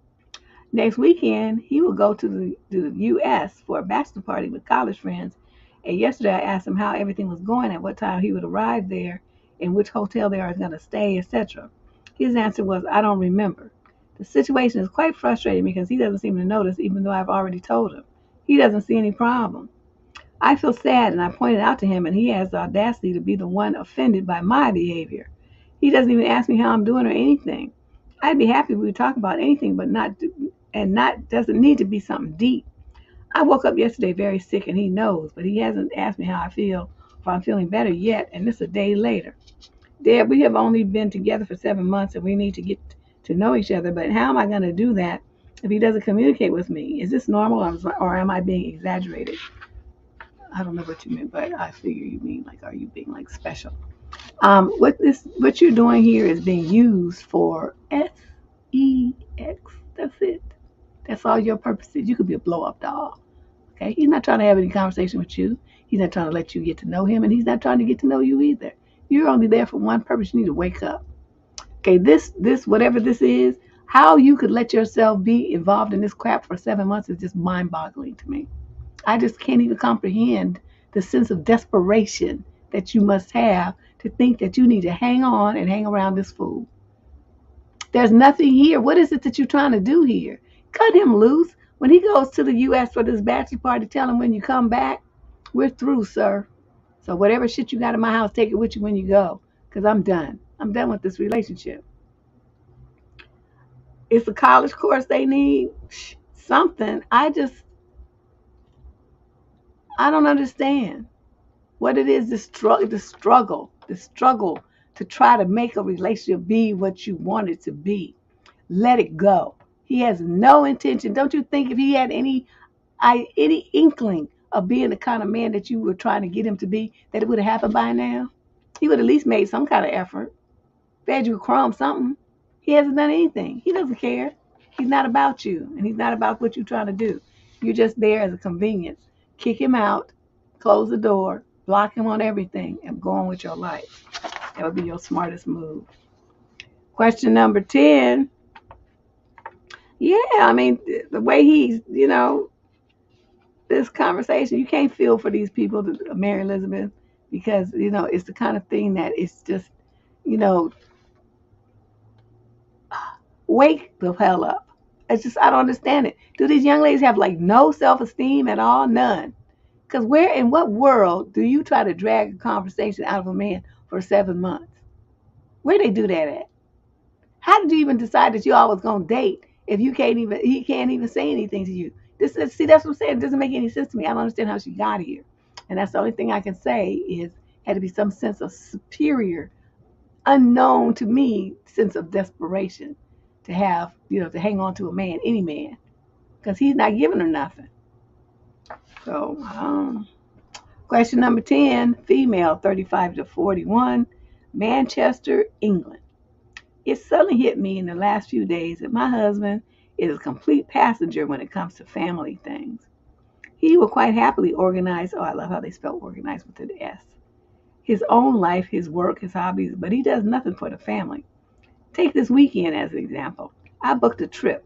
Next weekend, he will go to the U.S. for a bachelor party with college friends. And yesterday I asked him how everything was going, at what time he would arrive there, and which hotel they are going to stay, etc. His answer was, I don't remember. The situation is quite frustrating because he doesn't seem to notice, even though I've already told him. He doesn't see any problem. I feel sad, and I pointed out to him, and he has the audacity to be the one offended by my behavior. He doesn't even ask me how I'm doing or anything. I'd be happy if we would talk about anything, but not doesn't need to be something deep. I woke up yesterday very sick, and he knows, but he hasn't asked me how I feel, if I'm feeling better yet, and it's a day later. Dad, we have only been together for 7 months, and we need to get to know each other, but how am I going to do that if he doesn't communicate with me? Is this normal, or am I being exaggerated? I don't know what you meant, but I figure you mean like, are you being like special? What you're doing here is being used for sex. That's it. That's all your purposes. You could be a blow up doll. Okay? He's not trying to have any conversation with you. He's not trying to let you get to know him, and he's not trying to get to know you either. You're only there for one purpose. You need to wake up. Okay, this whatever this is, how you could let yourself be involved in this crap for 7 months is just mind-boggling to me. I just can't even comprehend the sense of desperation that you must have to think that you need to hang on and hang around this fool. There's nothing here. What is it that you're trying to do here? Cut him loose. When he goes to the U.S. for this bachelor party, tell him when you come back, we're through, sir. So whatever shit you got in my house, take it with you when you go, because I'm done. I'm done with this relationship. It's a college course they need. Something. I don't understand what it is, the struggle to try to make a relationship be what you want it to be. Let it go. He has no intention. Don't you think if he had any inkling of being the kind of man that you were trying to get him to be, that it would have happened by now? He would at least made some kind of effort. Fed you a crumb, something. He hasn't done anything. He doesn't care. He's not about you, and he's not about what you're trying to do. You're just there as a convenience. Kick him out, close the door, block him on everything, and go on with your life. That would be your smartest move. Question number 10. Yeah, I mean, the way he's, this conversation, you can't feel for these people, Mary Elizabeth, because, it's the kind of thing that it's just, wake the hell up. It's just, I don't understand it. Do these young ladies have like no self-esteem at all? None. Because where in what world do you try to drag a conversation out of a man for 7 months? Where they do that at? How did you even decide that you all was gonna date if he can't even say anything to you? That's what I'm saying. It doesn't make any sense to me. I don't understand how she got here. And that's the only thing I can say is had to be some sense of superior, unknown to me sense of desperation to have, to hang on to a man, any man, because he's not giving her nothing. So, Question number 10, female, 35 to 41, Manchester, England. It suddenly hit me in the last few days that my husband is a complete passenger when it comes to family things. He will quite happily organize, I love how they spell organize with an S, his own life, his work, his hobbies, but he does nothing for the family. Take this weekend as an example. I booked a trip.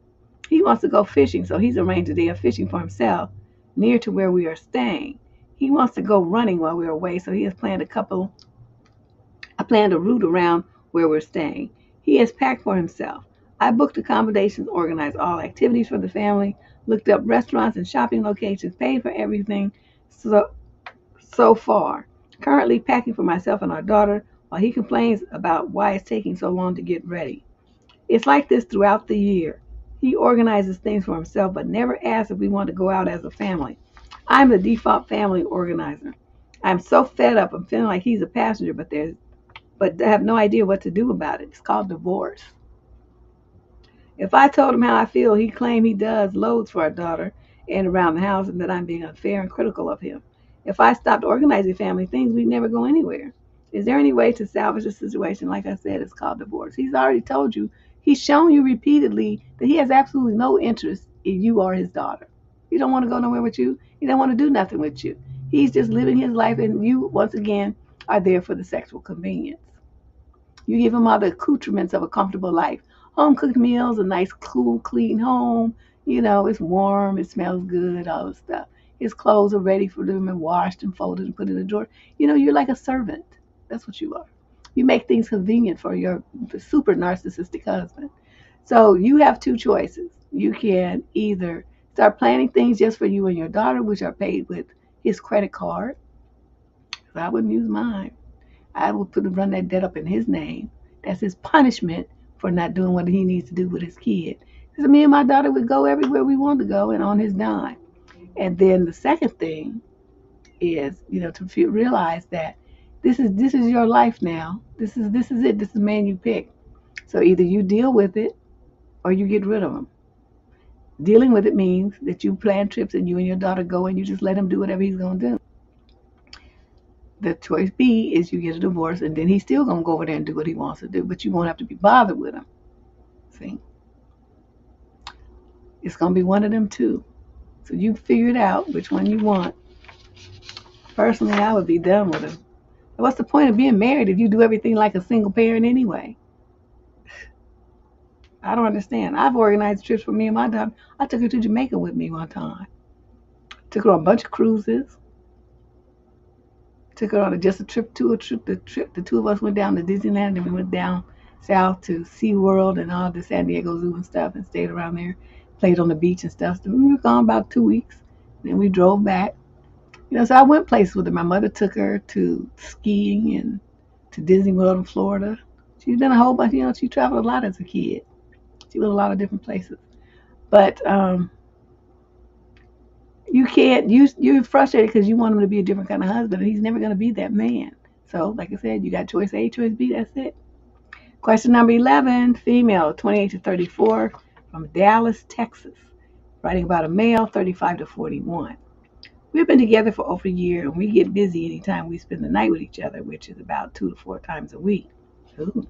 He wants to go fishing, so he's arranged a day of fishing for himself near to where we are staying. He wants to go running while we're away, so he has planned I planned a route around where we're staying. He has packed for himself. I booked accommodations, organized all activities for the family, looked up restaurants and shopping locations, paid for everything so far. Currently packing for myself and our daughter while he complains about why it's taking so long to get ready. It's like this throughout the year. He organizes things for himself but never asks if we want to go out as a family. I'm the default family organizer. I'm so fed up. I'm feeling like he's a passenger, but I have no idea what to do about it. It's called divorce. If I told him how I feel, he'd claim he does loads for our daughter and around the house and that I'm being unfair and critical of him. If I stopped organizing family things, we'd never go anywhere. Is there any way to salvage the situation? Like I said, it's called divorce. He's already told you, he's shown you repeatedly that he has absolutely no interest in you or his daughter. He don't want to go nowhere with you. He don't want to do nothing with you. He's just living his life, and you, once again, are there for the sexual convenience. You give him all the accoutrements of a comfortable life. Home cooked meals, a nice, cool, clean home. You know, it's warm, it smells good, all this stuff. His clothes are ready for them and washed and folded and put in the drawer. You know, you're like a servant. That's what you are. You make things convenient for your super narcissistic husband. So you have two choices. You can either start planning things just for you and your daughter, which are paid with his credit card. I wouldn't use mine. I would run that debt up in his name. That's his punishment for not doing what he needs to do with his kid. Because me and my daughter would go everywhere we wanted to go and on his dime. And then the second thing is, to realize that this is your life now. This is it. This is the man you pick. So either you deal with it or you get rid of him. Dealing with it means that you plan trips and you and your daughter go and you just let him do whatever he's going to do. The choice B is you get a divorce and then he's still going to go over there and do what he wants to do, but you won't have to be bothered with him. See? It's going to be one of them two. So you figure it out which one you want. Personally, I would be done with him. What's the point of being married if you do everything like a single parent anyway? I don't understand. I've organized trips for me and my daughter. I took her to Jamaica with me one time. Took her on a bunch of cruises. Took her on the trip. The two of us went down to Disneyland and we went down south to SeaWorld and all the San Diego Zoo and stuff and stayed around there. Played on the beach and stuff. So we were gone about 2 weeks. Then we drove back. So I went places with her. My mother took her to skiing and to Disney World in Florida. She's done a whole bunch. She traveled a lot as a kid. She went a lot of different places. But you can't, you're frustrated because you want him to be a different kind of husband, and he's never going to be that man. So, like I said, you got choice A, choice B, that's it. Question number 11, female, 28 to 34, from Dallas, Texas, writing about a male, 35 to 41. We've been together for over a year, and we get busy anytime we spend the night with each other, which is about 2 to 4 times a week. Ooh.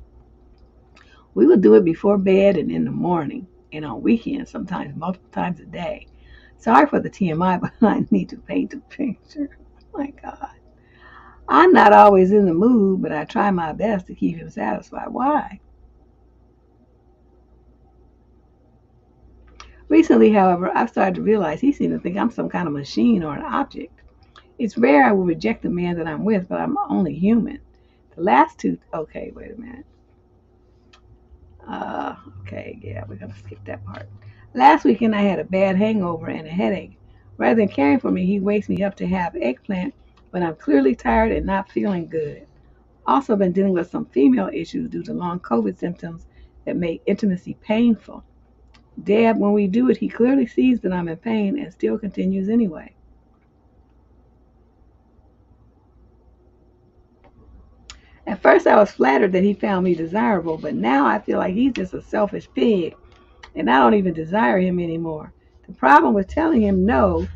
We will do it before bed and in the morning, and on weekends, sometimes multiple times a day. Sorry for the TMI, but I need to paint a picture. Oh my God. I'm not always in the mood, but I try my best to keep him satisfied. Why? Recently, however, I've started to realize he seems to think I'm some kind of machine or an object. It's rare I will reject the man that I'm with, but I'm only human. The last two, okay, wait a minute. Okay, yeah, we're going to skip that part. Last weekend, I had a bad hangover and a headache. Rather than caring for me, he wakes me up to have eggplant, but I'm clearly tired and not feeling good. Also been dealing with some female issues due to long COVID symptoms that make intimacy painful. Deb, when we do it, he clearly sees that I'm in pain and still continues anyway. At first, I was flattered that he found me desirable, but now I feel like he's just a selfish pig, and I don't even desire him anymore. The problem with telling him no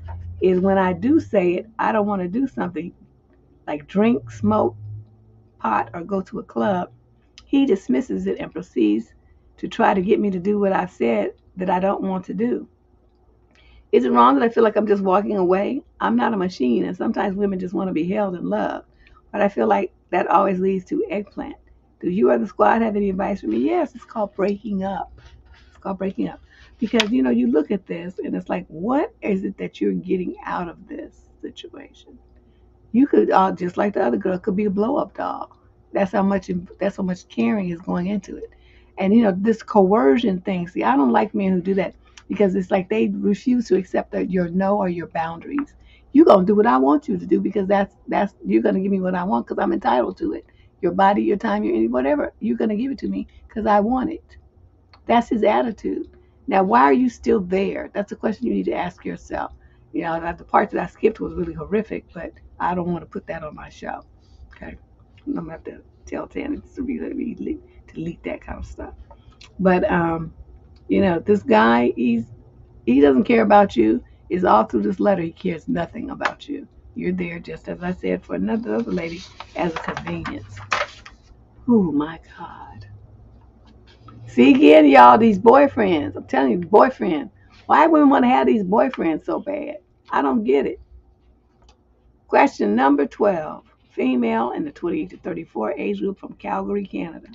is when I do say it, I don't want to do something. like drink, smoke pot, or go to a club, he dismisses it and proceeds to try to get me to do what I've said that I don't want to do. Is it wrong that I feel like I'm just walking away? I'm not a machine, and sometimes women just want to be held and loved. But I feel like that always leads to eggplant. Do you or the squad have any advice for me? Yes, it's called breaking up. It's called breaking up. Because, you look at this and it's like, what is it that you're getting out of this situation? You could, just like the other girl, could be a blow up doll. That's how much caring is going into it. And this coercion thing. See, I don't like men who do that because it's like they refuse to accept that your no or your boundaries. You're gonna do what I want you to do because that's you're gonna give me what I want because I'm entitled to it. Your body, your time, your whatever. You're gonna give it to me because I want it. That's his attitude. Now, why are you still there? That's a question you need to ask yourself. The part that I skipped was really horrific, but I don't want to put that on my show. Okay, I'm gonna have to tell Tanner to delete that kind of stuff. But this guy, he doesn't care about you. It's all through this letter. He cares nothing about you. You're there, just as I said, for another other lady as a convenience. Oh my God. See again, y'all, these boyfriends. I'm telling you, boyfriend. Why women want to have these boyfriends so bad? I don't get it. Question number 12. Female in the 28 to 34 age group from Calgary, Canada.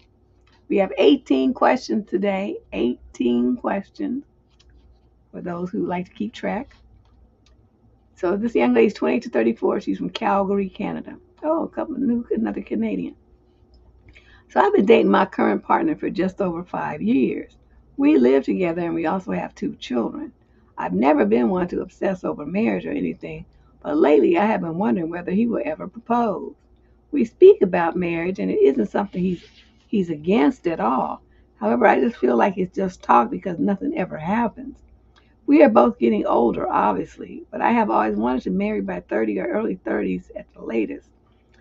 We have 18 questions today. 18 questions for those who like to keep track. So this young lady is 28 to 34. She's from Calgary, Canada. Oh, another Canadian. So I've been dating my current partner for just over 5 years. We live together and we also have 2 children. I've never been one to obsess over marriage or anything, but lately I have been wondering whether he will ever propose. We speak about marriage and it isn't something he's against at all. However, I just feel like it's just talk because nothing ever happens. We are both getting older, obviously, but I have always wanted to marry by 30 or early 30s at the latest.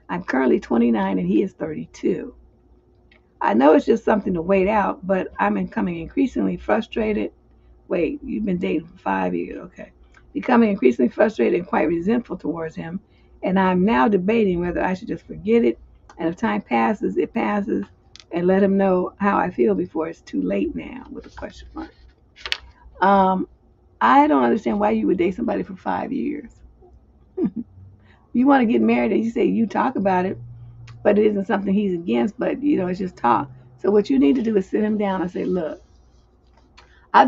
I'm currently 29 and he is 32. I know it's just something to wait out, but I'm becoming increasingly frustrated. Wait, you've been dating for 5 years, okay. Becoming increasingly frustrated and quite resentful towards him, and I'm now debating whether I should just forget it, and if time passes, it passes, and let him know how I feel before it's too late now, with a question mark. I don't understand why you would date somebody for 5 years. You want to get married and you say you talk about it, but it isn't something he's against, but it's just talk. So what you need to do is sit him down and say, look, I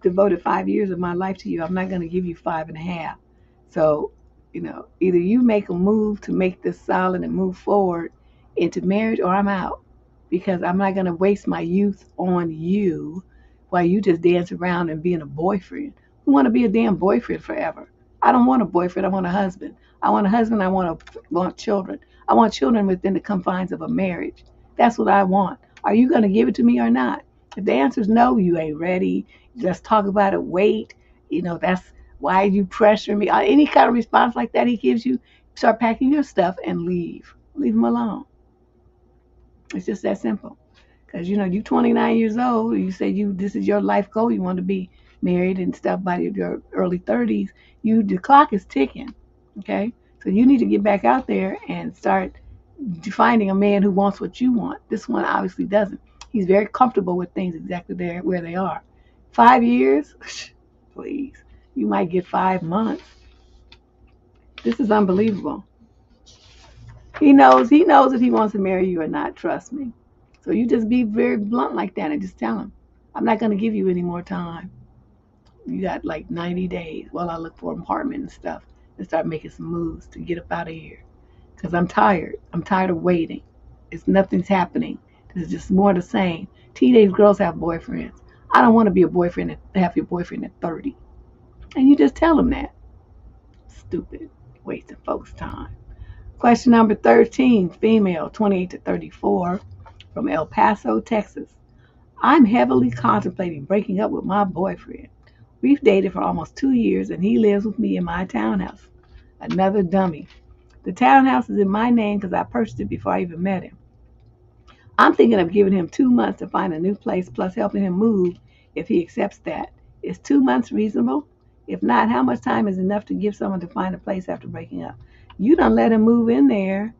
devoted 5 years of my life to you. I'm not going to give you 5.5. So, either you make a move to make this solid and move forward into marriage, or I'm out, because I'm not going to waste my youth on you while you just dance around and being a boyfriend. Who want to be a damn boyfriend forever? I don't want a boyfriend. I want a husband. I want a husband. I want children. I want children within the confines of a marriage. That's what I want. Are you going to give it to me or not? If the answer is no, you ain't ready. Let's talk about it. Wait. That's why you pressure me. Any kind of response like that he gives you, start packing your stuff and leave. Leave him alone. It's just that simple. Because you're 29 years old. You say this is your life goal. You want to be married and stuff by your early 30s. The clock is ticking. Okay, so you need to get back out there and start finding a man who wants what you want. This one obviously doesn't. He's very comfortable with things exactly there where they are. 5 years, please. You might get 5 months. This is unbelievable. He knows if he wants to marry you or not. Trust me. So you just be very blunt like that and just tell him, I'm not going to give you any more time. You got like 90 days while I look for an apartment and stuff and start making some moves to get up out of here. Because I'm tired. I'm tired of waiting. Nothing's happening. This is just more the same. Teenage girls have boyfriends. I don't want to be a boyfriend and have your boyfriend at 30. And you just tell them that. Stupid. Wasting folks' time. Question number 13, female, 28 to 34, from El Paso, Texas. I'm heavily contemplating breaking up with my boyfriend. We've dated for almost 2 years and he lives with me in my townhouse. Another dummy. The townhouse is in my name because I purchased it before I even met him. I'm thinking of giving him 2 months to find a new place plus helping him move if he accepts that. Is 2 months reasonable? If not, how much time is enough to give someone to find a place after breaking up? You don't let him move in there,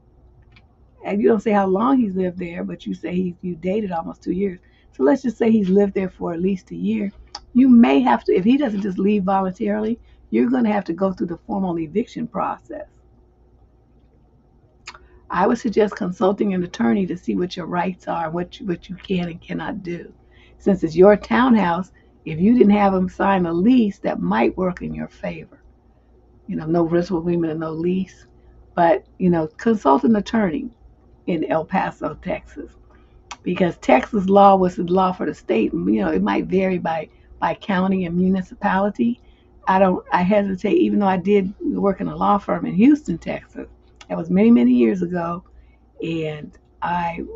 and you don't say how long he's lived there, but you say you dated almost 2 years. So let's just say he's lived there for at least a year. You may have to, if he doesn't just leave voluntarily, you're going to have to go through the formal eviction process. I would suggest consulting an attorney to see what your rights are, what you can and cannot do. Since it's your townhouse, if you didn't have him sign a lease, that might work in your favor. No rental agreement and no lease. But, consult an attorney in El Paso, Texas. Because Texas law was the law for the state. It might vary by county and municipality. I hesitate, even though I did work in a law firm in Houston, Texas. That was many, many years ago. And I'm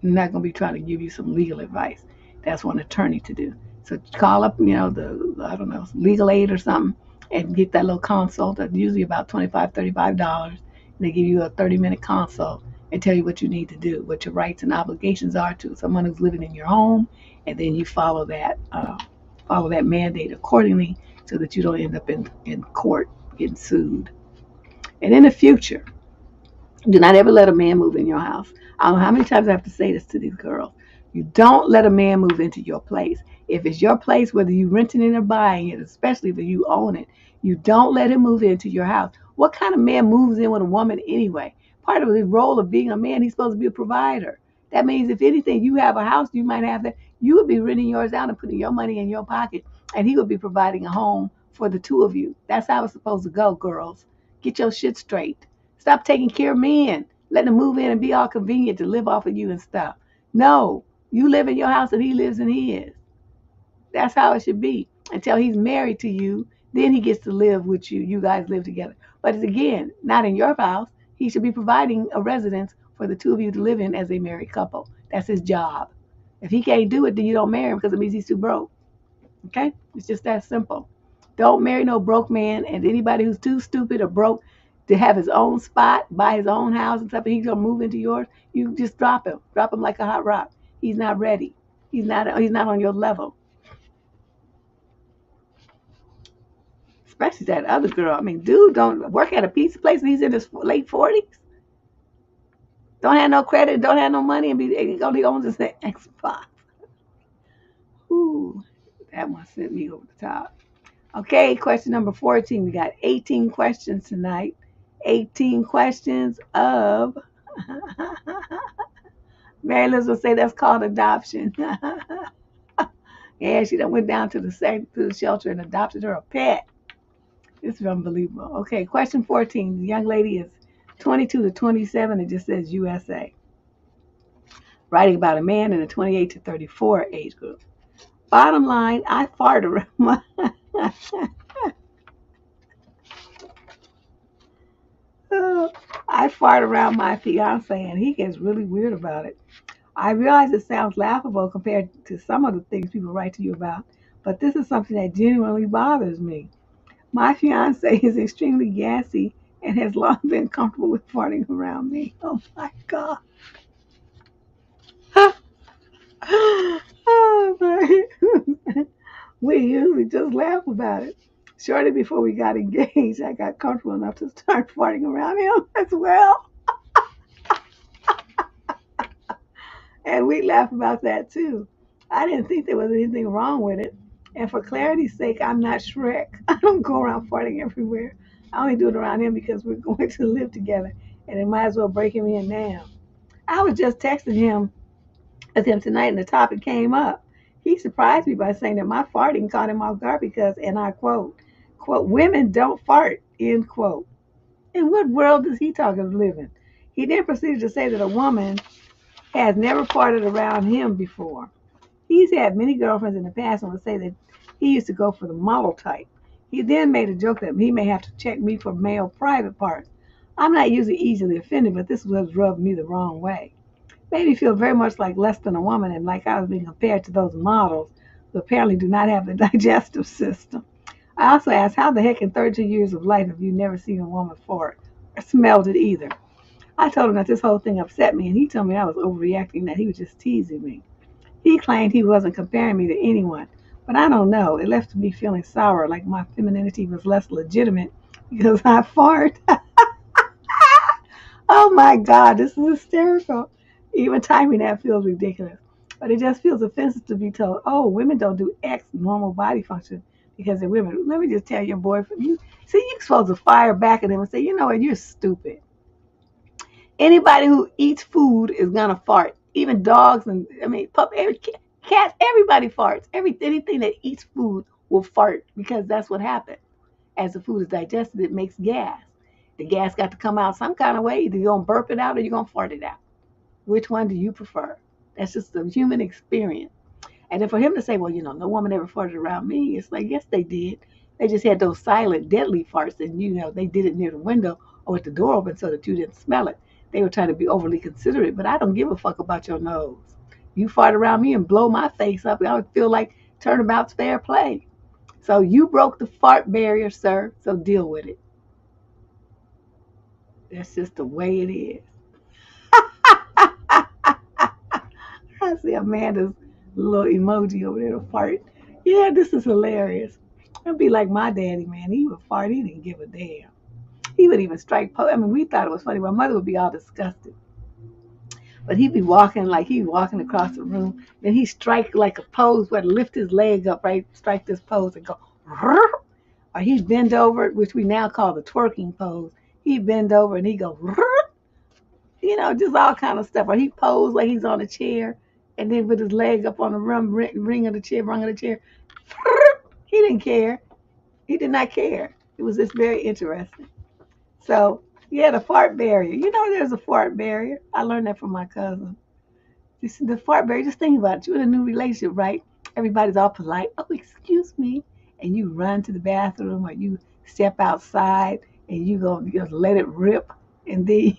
not going to be trying to give you some legal advice. That's for an attorney to do. So call up, the legal aid or something and get that little consult. That's usually about $25, $35. And they give you a 30-minute consult and tell you what you need to do, what your rights and obligations are to someone who's living in your home, and then you follow that mandate accordingly so that you don't end up in court getting sued. And in the future, do not ever let a man move in your house. I don't know how many times I have to say this to these girls. You don't let a man move into your place. If it's your place, whether you're renting it or buying it, especially if you own it, you don't let him move into your house. What kind of man moves in with a woman anyway? Part of the role of being a man, he's supposed to be a provider. That means if anything, you have a house, you might have that. You would be renting yours out and putting your money in your pocket, and he would be providing a home for the two of you. That's how it's supposed to go, girls. Get your shit straight. Stop taking care of men. Letting them move in and be all convenient to live off of you and stuff. No, you live in your house and he lives in his. That's how it should be. Until he's married to you, then he gets to live with you. You guys live together. But it's, again, not in your house. He should be providing a residence for the two of you to live in as a married couple. That's his job. If he can't do it, then you don't marry him because it means he's too broke. Okay? It's just that simple. Don't marry no broke man, and anybody who's too stupid or broke to have his own spot, buy his own house and stuff, and he's gonna move into yours, you just drop him like a hot rock. He's not ready. He's not on your level. Especially that other girl. I mean, dude don't work at a pizza place and he's in his late 40s. Don't have no credit, don't have no money, and only owns his Xbox. Ooh, that one sent me over the top. Okay, question number 14. We got 18 questions tonight. 18 questions of Mary Liz will say that's called adoption. Yeah, she done went down to the shelter and adopted her a pet. This is unbelievable. Okay, question 14. The young lady is 22 to 27. It just says USA. Writing about a man in the 28 to 34 age group. Bottom line, I fart around my I fart around my fiance, and he gets really weird about it. I realize it sounds laughable compared to some of the things people write to you about, but this is something that genuinely bothers me. My fiance is extremely gassy and has long been comfortable with farting around me. Oh my God. Oh, my. We usually just laugh about it. Shortly before we got engaged, I got comfortable enough to start farting around him as well. And we laugh about that too. I didn't think there was anything wrong with it. And for clarity's sake, I'm not Shrek. I don't go around farting everywhere. I only do it around him because we're going to live together. And it might as well break him in now. I was just texting him with him tonight and the topic came up. He surprised me by saying that my farting caught him off guard because, and I quote, women don't fart, end quote. In what world does he talk of living? He then proceeded to say that a woman has never farted around him before. He's had many girlfriends in the past and would say that he used to go for the model type. He then made a joke that he may have to check me for male private parts. I'm not usually easily offended, but this was rubbed me the wrong way. Made me feel very much like less than a woman and like I was being compared to those models who apparently do not have a digestive system. I also asked, how the heck in 32 years of life have you never seen a woman fart or smelled it either? I told him that this whole thing upset me, and he told me I was overreacting, that he was just teasing me. He claimed he wasn't comparing me to anyone, but I don't know. It left me feeling sour, like my femininity was less legitimate because I fart. Oh my God, this is hysterical. Even typing that feels ridiculous. But it just feels offensive to be told, oh, women don't do X normal body function because they're women. Let me just tell your boyfriend, you're supposed to fire back at him and say, you know what, you're stupid. Anybody who eats food is gonna fart. Even dogs and cats, everybody farts. Anything that eats food will fart because that's what happens. As the food is digested, it makes gas. The gas got to come out some kind of way. Either you're gonna burp it out or you're gonna fart it out. Which one do you prefer? That's just the human experience. And then for him to say, well, no woman ever farted around me, it's like, yes, they did. They just had those silent, deadly farts, and they did it near the window or with the door open so that you didn't smell it. They were trying to be overly considerate, but I don't give a fuck about your nose. You fart around me and blow my face up, I would feel like turnabout's fair play. So you broke the fart barrier, sir, so deal with it. That's just the way it is. I see Amanda's little emoji over there to fart. Yeah, this is hilarious. It'd be like my daddy, man. He would fart. He didn't give a damn. He would even strike pose. I mean, we thought it was funny. My mother would be all disgusted. But he'd be walking like he'd walking across the room. Then he'd strike like a pose where lift his leg up, right? Strike this pose and go, or he'd bend over, which we now call the twerking pose. He'd bend over and he'd go, just all kind of stuff. Or he'd pose like he's on a chair and then with his leg up on the ring of the chair, rung of the chair. He didn't care. He did not care. It was just very interesting. So, yeah, the fart barrier. There's a fart barrier. I learned that from my cousin. You see, the fart barrier, just think about it. You're in a new relationship, right? Everybody's all polite. Oh, excuse me. And you run to the bathroom or you step outside and you go just let it rip. And then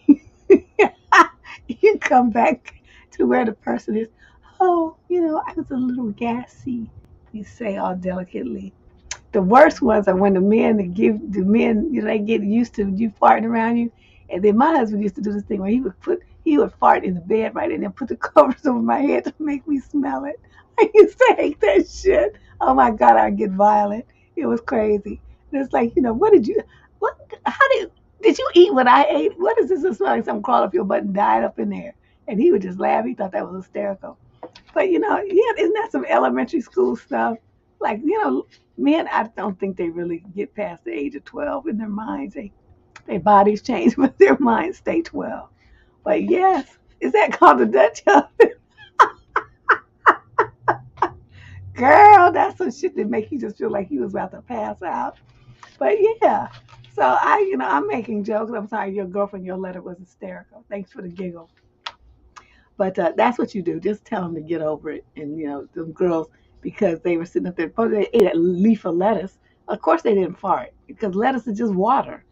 you come back to where the person is. Oh, I was a little gassy. You say all delicately. The worst ones are when the men, they get used to you farting around you. And then my husband used to do this thing where he would fart in the bed, right, and then put the covers over my head to make me smell it. I used to hate that shit. Oh my God, I'd get violent. It was crazy. And it's like, did you eat what I ate? What is this? It smells like something crawled up your butt and died up in there. And he would just laugh. He thought that was hysterical. But, yeah, isn't that some elementary school stuff? Like, men, I don't think they really get past the age of 12 in their minds. Their bodies change, but their minds stay 12. But yes, is that called the Dutch oven? Girl, that's some shit that make you just feel like you was about to pass out. But yeah, so I'm making jokes. I'm sorry, your girlfriend, your letter was hysterical. Thanks for the giggle. But that's what you do. Just tell them to get over it. And, them girls, because they were sitting up there, they ate a leaf of lettuce. Of course they didn't fart because lettuce is just water.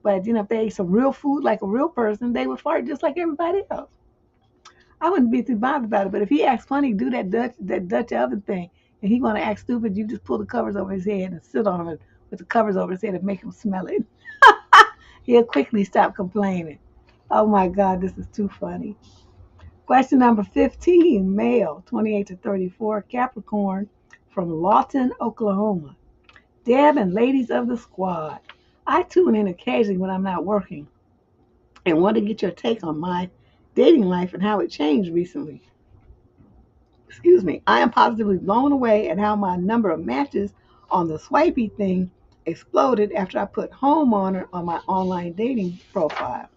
But, if they ate some real food like a real person, they would fart just like everybody else. I wouldn't be too bothered about it. But if he acts funny, do that Dutch oven thing, and he want to act stupid, you just pull the covers over his head and sit on him with the covers over his head and make him smell it. He'll quickly stop complaining. Oh, my God, this is too funny. Question number 15, male, 28 to 34, Capricorn, from Lawton, Oklahoma. Deb and ladies of the squad, I tune in occasionally when I'm not working and want to get your take on my dating life and how it changed recently. Excuse me. I am positively blown away at how my number of matches on the swipey thing exploded after I put homeowner on my online dating profile.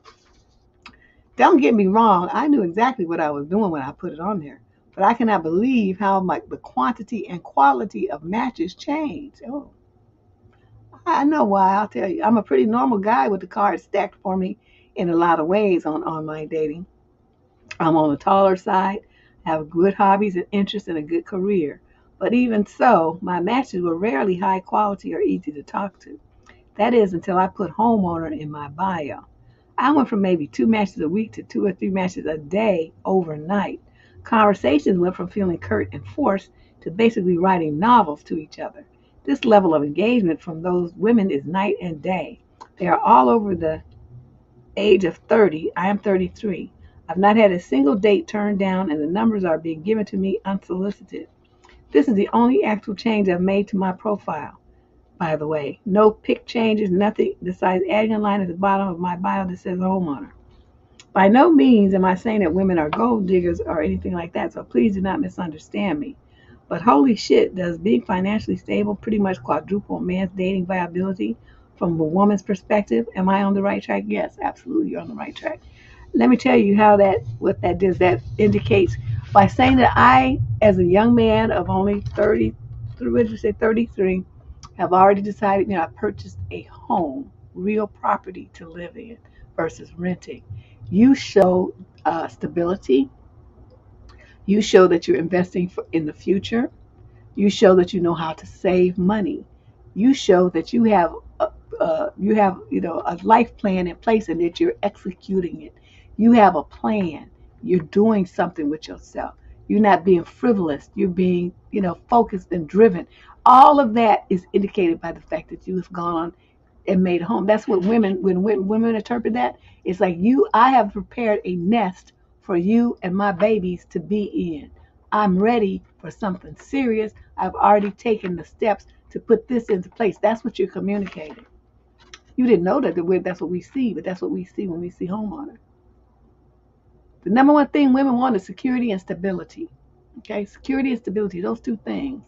Don't get me wrong, I knew exactly what I was doing when I put it on there, but I cannot believe how much the quantity and quality of matches changed. Oh, I know why, I'll tell you. I'm a pretty normal guy with the cards stacked for me in a lot of ways on online dating. I'm on the taller side, have good hobbies and interests and a good career. But even so, my matches were rarely high quality or easy to talk to. That is until I put homeowner in my bio. I went from maybe 2 matches a week to 2 or 3 matches a day overnight. Conversations went from feeling curt and forced to basically writing novels to each other. This level of engagement from those women is night and day. They are all over the age of 30. I am 33. I've not had a single date turned down, and the numbers are being given to me unsolicited. This is the only actual change I've made to my profile, by the way. No pic changes, nothing besides adding a line at the bottom of my bio that says homeowner. By no means am I saying that women are gold diggers or anything like that, so please do not misunderstand me. But holy shit, does being financially stable pretty much quadruple a man's dating viability from a woman's perspective? Am I on the right track? Yes, absolutely, you're on the right track. Let me tell you what that does. That indicates by saying that I, as a young man of only 33, have already decided, I purchased a home, real property to live in versus renting. You show stability. You show that you're investing in the future. You show that you know how to save money. You show that you have a life plan in place and that you're executing it. You have a plan. You're doing something with yourself. You're not being frivolous. You're being, focused and driven. All of that is indicated by the fact that you have gone on and made a home. That's what when women interpret that, it's like I have prepared a nest for you and my babies to be in. I'm ready for something serious. I've already taken the steps to put this into place. That's what you're communicating. You didn't know that's what we see, but that's what we see when we see homeowner. The number one thing women want is security and stability. Okay, security and stability, those two things.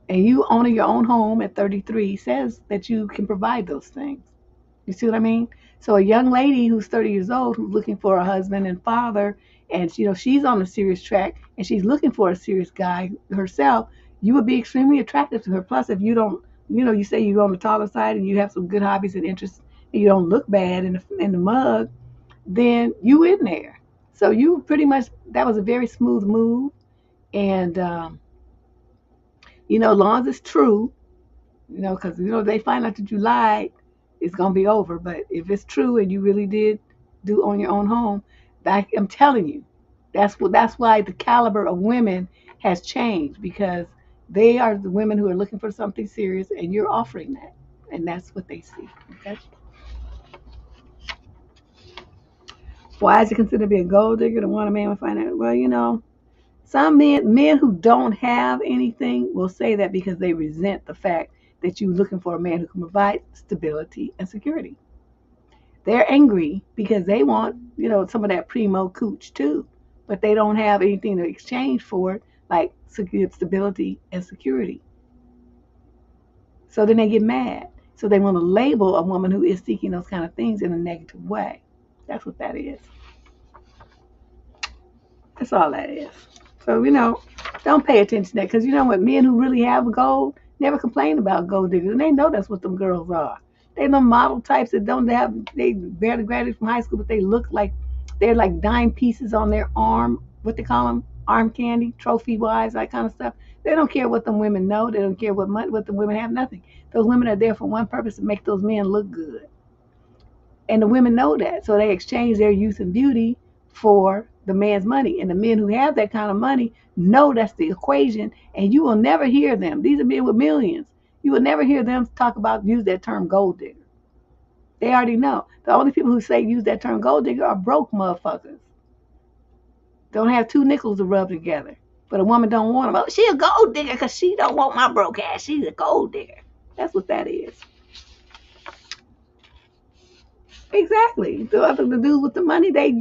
And you owning your own home at 33 says that you can provide those things. You see what I mean? So a young lady who's 30 years old who's looking for a husband and father, and she's on a serious track and she's looking for a serious guy herself, you would be extremely attractive to her. Plus, if you don't, you say you're on the taller side and you have some good hobbies and interests and you don't look bad in the mug, then you in there. So you pretty much, that was a very smooth move. And, as long as it's true, because, they find out that you lied, it's going to be over. But if it's true and you really did do own your own home, I'm telling you, that's why the caliber of women has changed, because they are the women who are looking for something serious and you're offering that. And that's what they see. Okay. Why is it considered to be a gold digger to want a man with finance? Well, some men who don't have anything will say that because they resent the fact that you're looking for a man who can provide stability and security. They're angry because they want, some of that primo cooch too, but they don't have anything to exchange for it, like stability and security. So then they get mad. So they want to label a woman who is seeking those kind of things in a negative way. That's what that is. That's all that is. So, don't pay attention to that, because what, men who really have gold never complain about gold diggers, and they know that's what them girls are. They them model types that they barely graduated from high school, but they look like they're like dime pieces on their arm, what they call them, arm candy, trophy wise, that kind of stuff. They don't care what them women know. They don't care what the women have, nothing. Those women are there for one purpose, to make those men look good. And the women know that, so they exchange their youth and beauty for the man's money. And the men who have that kind of money know that's the equation, and you will never hear them. These are men with millions. You will never hear them use that term gold digger. They already know. The only people who say use that term gold digger are broke motherfuckers. Don't have two nickels to rub together. But a woman don't want them. Oh, she a gold digger because she don't want my broke ass. She's a gold digger. That's what that is. Exactly. The dudes with the money, they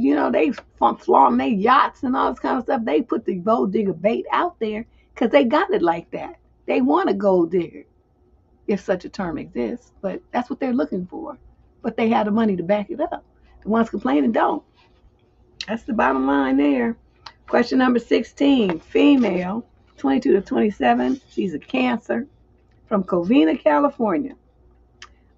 flaunt their yachts and all this kind of stuff. They put the gold digger bait out there because they got it like that. They want a gold digger, if such a term exists. But that's what they're looking for. But they have the money to back it up. The ones complaining don't. That's the bottom line there. Question number 16. Female, 22 to 27. She's a Cancer from Covina, California.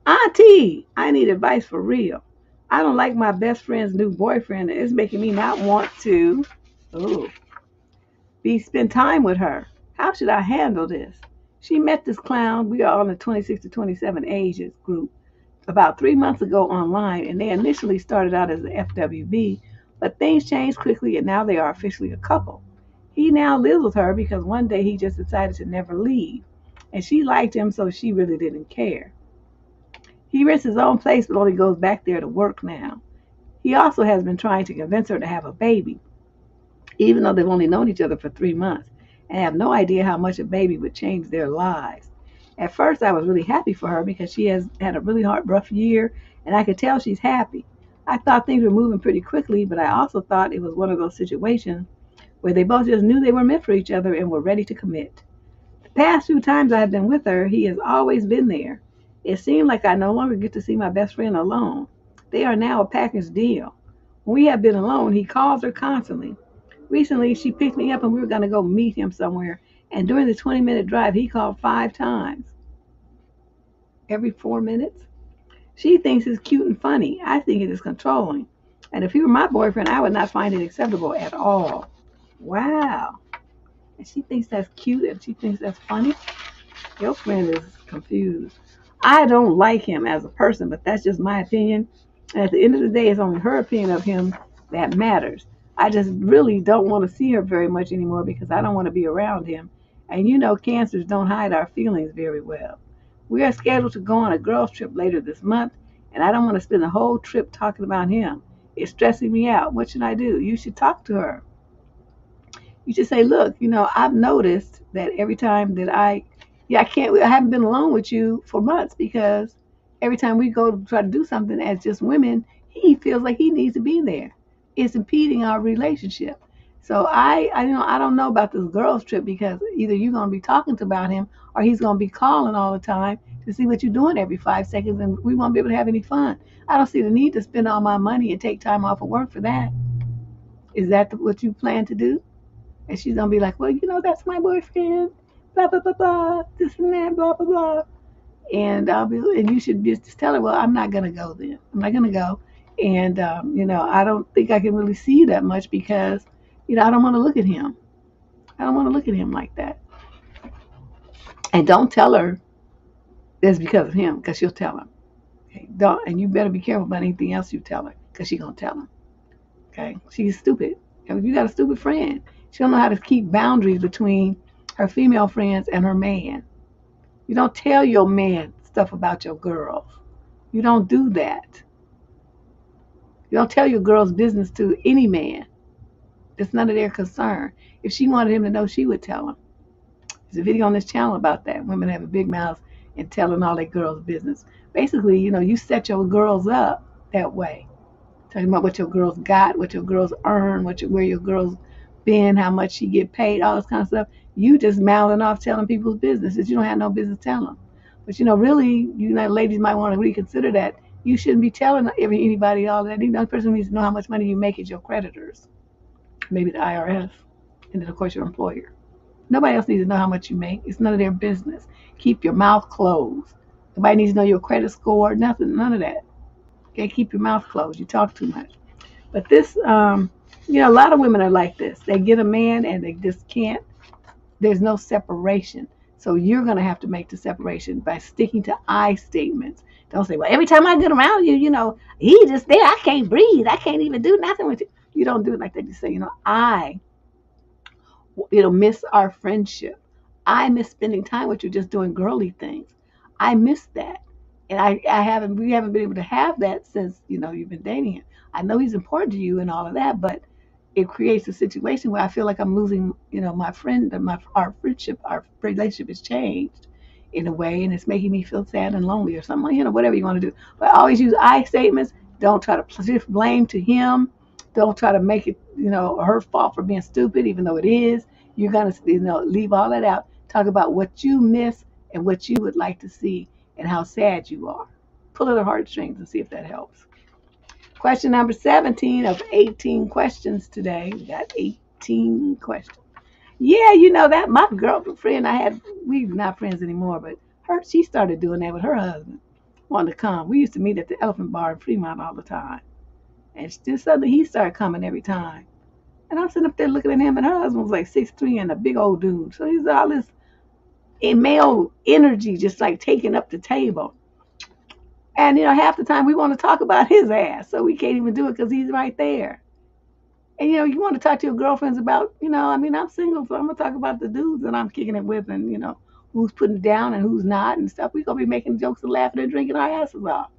Auntie, I need advice for real. I don't like my best friend's new boyfriend, and it's making me not want to spend time with her. How should I handle this? She met this clown. We are on the 26 to 27 ages group about 3 months ago online, and they initially started out as an FWB, but things changed quickly, and now they are officially a couple. He now lives with her because one day he just decided to never leave, and she liked him, so she really didn't care. He rents his own place, but only goes back there to work now. He also has been trying to convince her to have a baby, even though they've only known each other for 3 months, and have no idea how much a baby would change their lives. At first, I was really happy for her because she has had a really hard, rough year, and I could tell she's happy. I thought things were moving pretty quickly, but I also thought it was one of those situations where they both just knew they were meant for each other and were ready to commit. The past few times I've been with her, he has always been there. It seemed like I no longer get to see my best friend alone. They are now a package deal. When we have been alone, he calls her constantly. Recently, she picked me up and we were going to go meet him somewhere. And during the 20-minute drive, he called 5 times. Every 4 minutes? She thinks it's cute and funny. I think it is controlling. And if he were my boyfriend, I would not find it acceptable at all. Wow. And she thinks that's cute and she thinks that's funny. Your friend is confused. I don't like him as a person, but that's just my opinion. And at the end of the day, it's only her opinion of him that matters. I just really don't want to see her very much anymore because I don't want to be around him. And you know, cancers don't hide our feelings very well. We are scheduled to go on a girls' trip later this month, and I don't want to spend the whole trip talking about him. It's stressing me out. What should I do? You should talk to her. You should say, look, I've noticed that every time that I haven't been alone with you for months because every time we go to try to do something as just women, he feels like he needs to be there. It's impeding our relationship. So I don't know about this girls trip because either you're going to be talking about him or he's going to be calling all the time to see what you're doing every 5 seconds and we won't be able to have any fun. I don't see the need to spend all my money and take time off of work for that. Is that what you plan to do? And she's going to be like, well, that's my boyfriend, blah, blah, blah, blah, this and that, blah, blah, blah. And you should just tell her, well, I'm not going to go then. I'm not going to go. And, I don't think I can really see that much because, I don't want to look at him. I don't want to look at him like that. And don't tell her it's because of him because she'll tell him. Okay? And you better be careful about anything else you tell her because she's going to tell him. Okay? She's stupid. And if you got a stupid friend, she don't know how to keep boundaries between her female friends and her man. You don't tell your man stuff about your girls. You don't do that. You don't tell your girl's business to any man. It's none of their concern. If she wanted him to know, she would tell him. There's a video on this channel about that. Women have a big mouth and telling all their girls' business. Basically, you set your girls up that way. Talking about what your girls got, what your girls earn, where your girls been, how much she get paid, all this kind of stuff. You just mouthing off telling people's business that you don't have no business telling. But really, ladies might want to reconsider that. You shouldn't be telling anybody all that. The only person who needs to know how much money you make is your creditors. Maybe the IRS. And then, of course, your employer. Nobody else needs to know how much you make. It's none of their business. Keep your mouth closed. Nobody needs to know your credit score. Nothing. None of that. Okay, keep your mouth closed. You talk too much. But this, a lot of women are like this. They get a man and they just can't. There's no separation. So you're going to have to make the separation by sticking to I statements. Don't say, well, every time I get around you, he just there. I can't breathe. I can't even do nothing with you. You don't do it like that. You say, it'll miss our friendship. I miss spending time with you just doing girly things. I miss that. And we haven't been able to have that since, you've been dating him. I know he's important to you and all of that, but it creates a situation where I feel like I'm losing, my friend, our friendship, our relationship has changed in a way, and it's making me feel sad and lonely or something, whatever you want to do. But I always use I statements. Don't try to shift blame to him. Don't try to make it, her fault for being stupid, even though it is. You're going to, leave all that out. Talk about what you miss and what you would like to see and how sad you are. Pull at the heartstrings and see if that helps. Question number 17 of 18 questions today. We got 18 questions. Yeah, that my girlfriend I had, we're not friends anymore, but she started doing that with her husband. Wanted to come. We used to meet at the Elephant Bar in Fremont all the time. And just suddenly he started coming every time. And I'm sitting up there looking at him, and her husband was like 6'3" and a big old dude. So he's all this male energy just like taking up the table. And, half the time we want to talk about his ass, so we can't even do it because he's right there. And, you want to talk to your girlfriends about, I'm single, so I'm going to talk about the dudes that I'm kicking it with and, who's putting it down and who's not and stuff. We're going to be making jokes and laughing and drinking our asses off.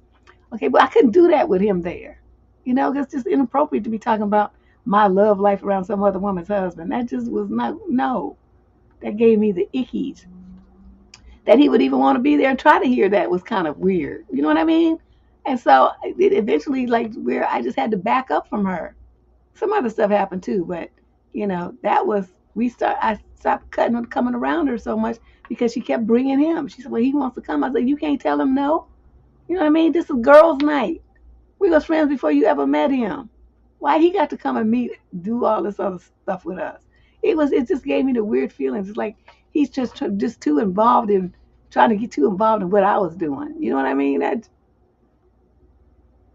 Okay, but I couldn't do that with him there. It's just inappropriate to be talking about my love life around some other woman's husband. That just was no. That gave me the ickies. That he would even want to be there and try to hear that was kind of weird. You know what I mean? And so it eventually, like, where I just had to back up from her. Some other stuff happened too, but that was I stopped coming around her so much because she kept bringing him. She said, "Well, he wants to come." I said, "You can't tell him no." You know what I mean? This is girls' night. We was friends before you ever met him. Why he got to come and do all this other stuff with us? It just gave me the weird feelings. It's like he's just too involved in trying to get too involved in what I was doing. You know what I mean?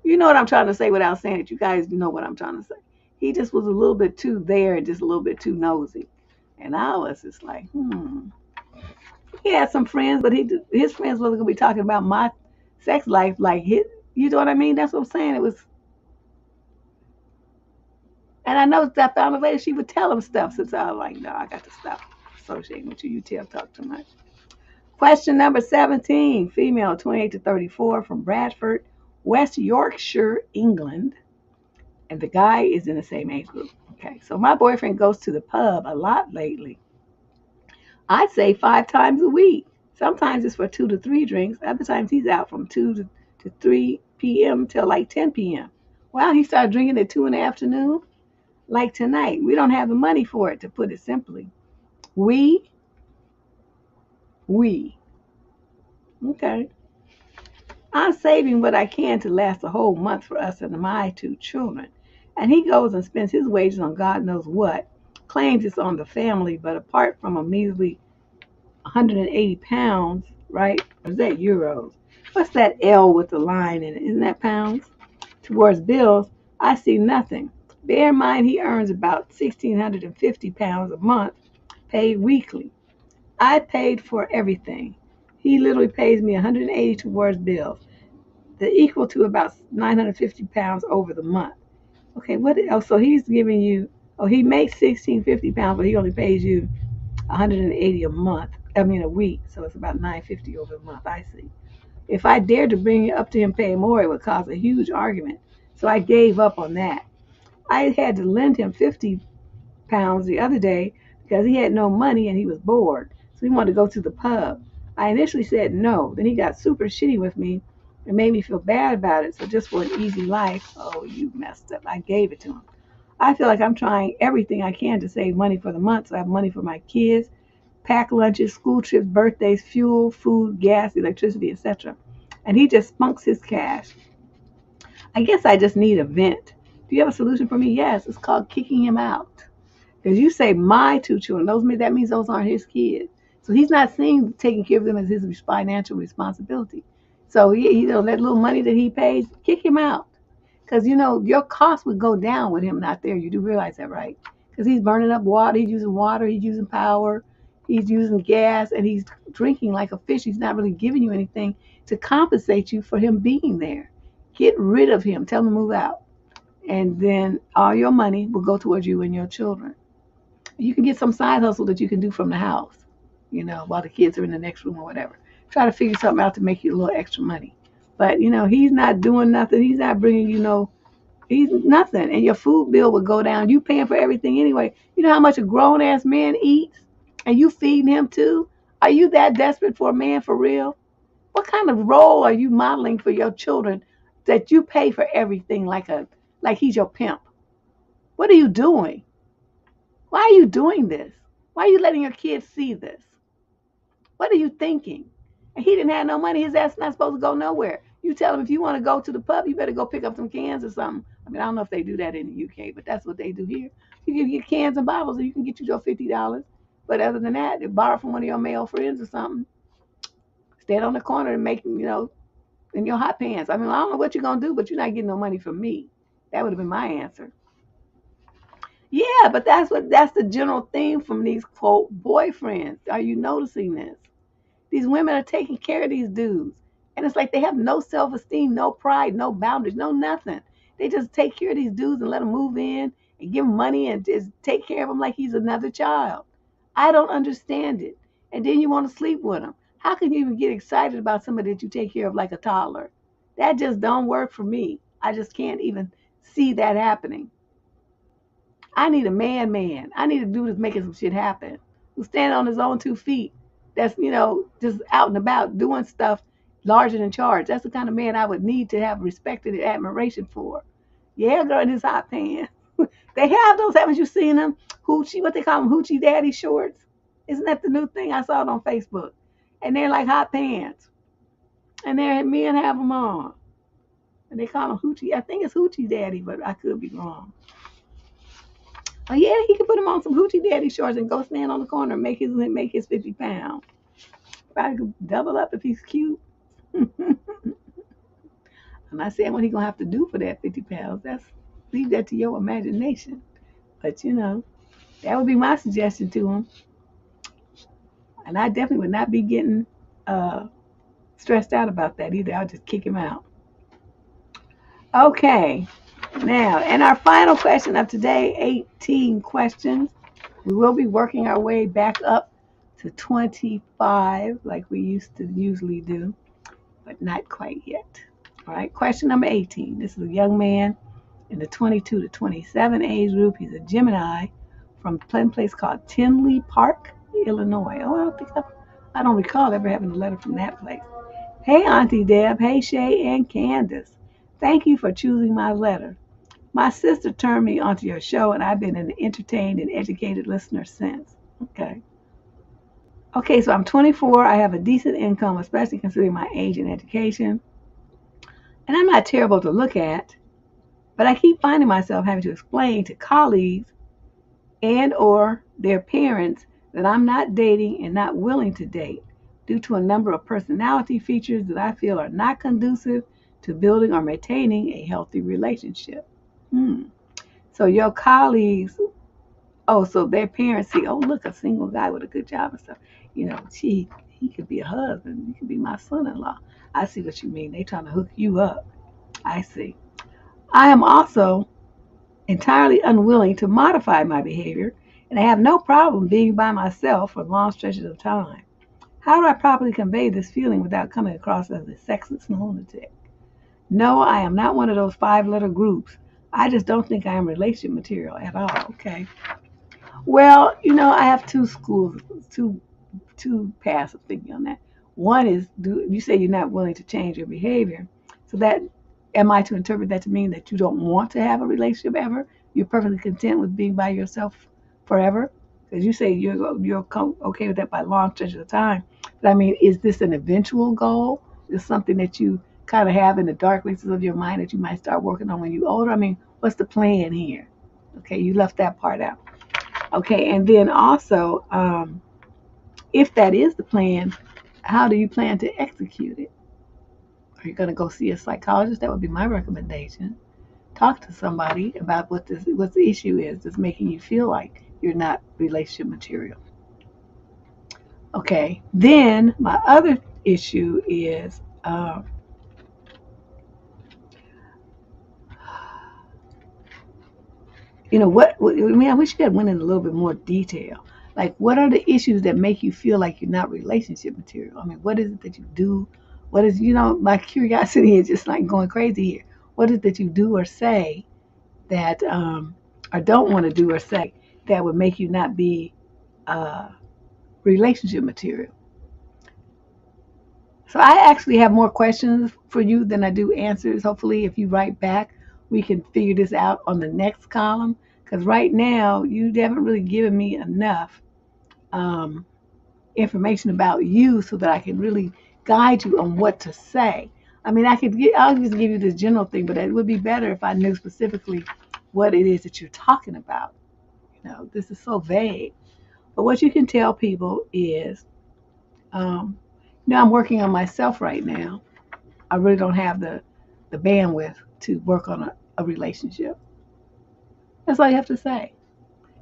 You know what I'm trying to say without saying it. You guys know what I'm trying to say. He just was a little bit too there and just a little bit too nosy. And I was just like, He had some friends, but his friends wasn't gonna be talking about my sex life like his. You know what I mean? That's what I'm saying. It was, and I know that I found out later she would tell him stuff. Since I was like, no, I got to stop associating with you. You talk too much. Question number 17, female 28 to 34 from Bradford, West Yorkshire, England. And the guy is in the same age group. Okay, so my boyfriend goes to the pub a lot lately. I'd say 5 times a week. Sometimes it's for 2 to 3 drinks. Other times he's out from 2 to 3 p.m. till like 10 p.m. Well, he started drinking at 2 in the afternoon. Like tonight, we don't have the money for it, to put it simply. We, okay. I'm saving what I can to last a whole month for us and my 2 children. And he goes and spends his wages on God knows what, claims it's on the family, but apart from a measly 180 pounds, right? Or is that euros? What's that L with the line in it? Isn't that pounds? Towards bills, I see nothing. Bear in mind he earns about 1,650 pounds a month, paid weekly. I paid for everything. He literally pays me 180 towards bills, the equal to about 950 pounds over the month. Okay, what else? So he's giving you, he makes 1,650 pounds, but he only pays you 180 a month. I mean, a week. So it's about 950 over the month. I see. If I dared to bring it up to him paying more, it would cause a huge argument. So I gave up on that. I had to lend him 50 pounds the other day because he had no money and he was bored. So he wanted to go to the pub. I initially said no. Then he got super shitty with me and made me feel bad about it. So just for an easy life, oh, you messed up. I gave it to him. I feel like I'm trying everything I can to save money for the month so I have money for my kids, pack lunches, school trips, birthdays, fuel, food, gas, electricity, etc. And he just spunks his cash. I guess I just need a vent. Do you have a solution for me? Yes, it's called kicking him out. Because you say my 2 children, that means those aren't his kids. So he's not seeing taking care of them as his financial responsibility. So that little money that he pays, kick him out. Because your costs would go down with him not there. You do realize that, right? Because he's burning up water, he's using power, he's using gas, and he's drinking like a fish. He's not really giving you anything to compensate you for him being there. Get rid of him. Tell him to move out. And then all your money will go towards you and your children. You can get some side hustle that you can do from the house, while the kids are in the next room or whatever. Try to figure something out to make you a little extra money. But, he's not doing nothing. He's not bringing you he's nothing. And your food bill would go down. You paying for everything anyway. You know how much a grown ass man eats? And you feeding him too? Are you that desperate for a man for real? What kind of role are you modeling for your children that you pay for everything like he's your pimp? What are you doing? Why are you doing this? Why are you letting your kids see this? What are you thinking? And he didn't have no money. His ass not supposed to go nowhere. You tell him if you want to go to the pub, you better go pick up some cans or something. I mean, I don't know if they do that in the UK, but that's what they do here. You can get cans and bottles, and you can get you your $50. But other than that, borrow from one of your male friends or something. Stand on the corner and make, in your hot pants. I mean, I don't know what you're gonna do, but you're not getting no money from me. That would have been my answer. Yeah, but that's the general theme from these quote boyfriends. Are you noticing this? These women are taking care of these dudes. And it's like they have no self-esteem, no pride, no boundaries, no nothing. They just take care of these dudes and let them move in and give them money and just take care of him like he's another child. I don't understand it. And then you want to sleep with him. How can you even get excited about somebody that you take care of like a toddler? That just don't work for me. I just can't even see that happening. I need a man. I need a dude that's making some shit happen. Who's standing on his own 2 feet. That's, just out and about doing stuff larger than charge. That's the kind of man I would need to have respect and admiration for. Yeah, girl, in his hot pants. They have those, haven't you seen them? Hoochie, what they call them, hoochie daddy shorts. Isn't that the new thing? I saw it on Facebook. And they're like hot pants. And men have them on. And they call them hoochie. I think it's hoochie daddy, but I could be wrong. Oh yeah, he could put him on some hoochie daddy shorts and go stand on the corner and make his 50 pounds. Probably could double up if he's cute. I'm not saying what he's gonna have to do for that 50 pounds. Leave that to your imagination. But that would be my suggestion to him. And I definitely would not be getting stressed out about that either. I'll just kick him out. Okay. Now, and our final question of today, 18 questions. We will be working our way back up to 25 like we used to usually do, but not quite yet. All right, question number 18. This is a young man in the 22 to 27 age group. He's a Gemini from a place called Tinley Park, Illinois. Oh, I don't recall ever having a letter from that place. Hey, Auntie Deb. Hey, Shay and Candace. Thank you for choosing my letter. My sister turned me onto your show, and I've been an entertained and educated listener since. Okay, so I'm 24. I have a decent income, especially considering my age and education. And I'm not terrible to look at, but I keep finding myself having to explain to colleagues and or their parents that I'm not dating and not willing to date due to a number of personality features that I feel are not conducive to building or maintaining a healthy relationship. So your colleagues, so their parents see, look, a single guy with a good job and stuff. He could be a husband. He could be my son-in-law. I see what you mean. They trying to hook you up. I see. I am also entirely unwilling to modify my behavior, and I have no problem being by myself for long stretches of time. How do I properly convey this feeling without coming across as a sexist lunatic? No, I am not one of those 5-letter groups. I just don't think I am relationship material at all. Okay. Well, I have two paths of thinking on that. One is, you say you're not willing to change your behavior. So am I to interpret that to mean that you don't want to have a relationship ever? You're perfectly content with being by yourself forever? Because you say you're okay with that by long stretches of time. But I mean, is this an eventual goal? Is something that you kind of have in the dark places of your mind that you might start working on when you're older? I mean, what's the plan here? Okay, you left that part out. Okay, and then also, if that is the plan, how do you plan to execute it? Are you going to go see a psychologist? That would be my recommendation. Talk to somebody about what the issue is that's making you feel like you're not relationship material. Okay, then my other issue is I wish you had went in a little bit more detail. Like, what are the issues that make you feel like you're not relationship material? I mean, what is it that you do? What is, my curiosity is just like going crazy here. What is it that you do or say that, or don't want to do or say that would make you not be relationship material? So I actually have more questions for you than I do answers. Hopefully, if you write back, we can figure this out on the next column. Because right now, you haven't really given me enough information about you so that I can really guide you on what to say. I mean, I'll just give you this general thing, but it would be better if I knew specifically what it is that you're talking about. This is so vague. But what you can tell people is, I'm working on myself right now. I really don't have the bandwidth to work on a relationship. That's all you have to say.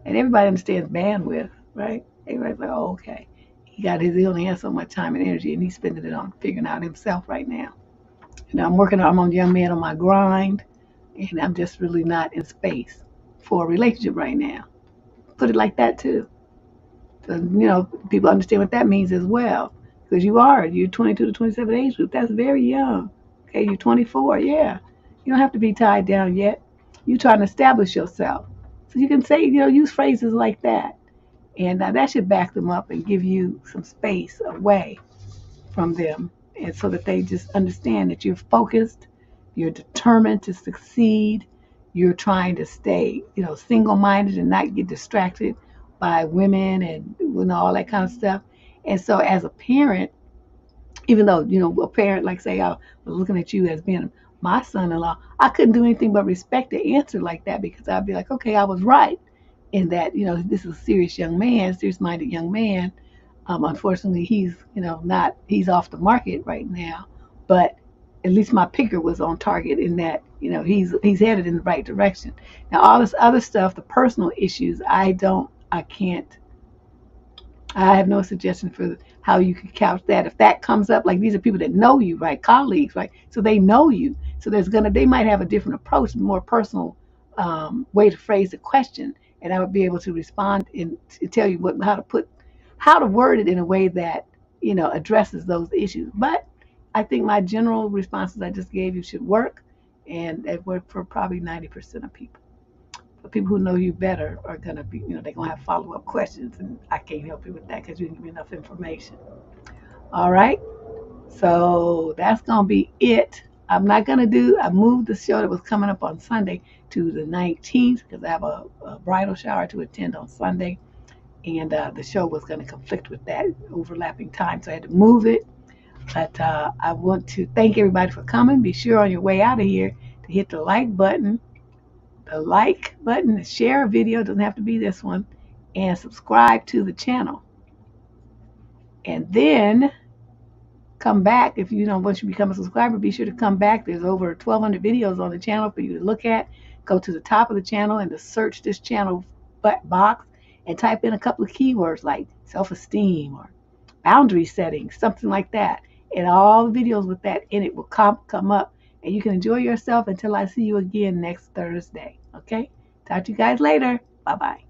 And everybody understands bandwidth, right? Everybody's like, oh, okay. He only has so much time and energy, and he's spending it on figuring out himself right now. I'm a young man on my grind, and I'm just really not in space for a relationship right now. Put it like that, too. So, people understand what that means as well. Because you're 22 to 27 age group. That's very young. Okay, you're 24, yeah. You don't have to be tied down yet. You're trying to establish yourself. So you can say, use phrases like that. And that should back them up and give you some space away from them and so that they just understand that you're focused, you're determined to succeed, you're trying to stay, single-minded and not get distracted by women and all that kind of stuff. And so as a parent, even though, a parent, like say, I was looking at you as being my son-in-law, I couldn't do anything but respect the answer like that, because I'd be like, okay, I was right in that, this is a serious young man, serious-minded young man. Unfortunately, he's, he's off the market right now, but at least my picker was on target in that, he's headed in the right direction. Now, all this other stuff, the personal issues, I have no suggestion for how you can couch that. If that comes up, like these are people that know you, right? Colleagues, right? So they know you. So they might have a different approach, more personal way to phrase the question, and I would be able to respond and to tell you how to word it in a way that addresses those issues. But I think my general responses I just gave you should work, and it worked for probably 90% of people. But people who know you better are going to be, they're going to have follow-up questions, and I can't help you with that because you didn't give me enough information. All right, so that's going to be it. I moved the show that was coming up on Sunday to the 19th because I have a bridal shower to attend on Sunday, and the show was going to conflict with that overlapping time, so I had to move it. But I want to thank everybody for coming. Be sure on your way out of here to hit the like button, to share a video, doesn't have to be this one, and subscribe to the channel. And then come back. If once you become a subscriber, be sure to come back. There's over 1,200 videos on the channel for you to look at. Go to the top of the channel and to search this channel box and type in a couple of keywords like self-esteem or boundary setting, something like that. And all the videos with that in it will come up, and you can enjoy yourself until I see you again next Thursday. Okay? Talk to you guys later. Bye-bye.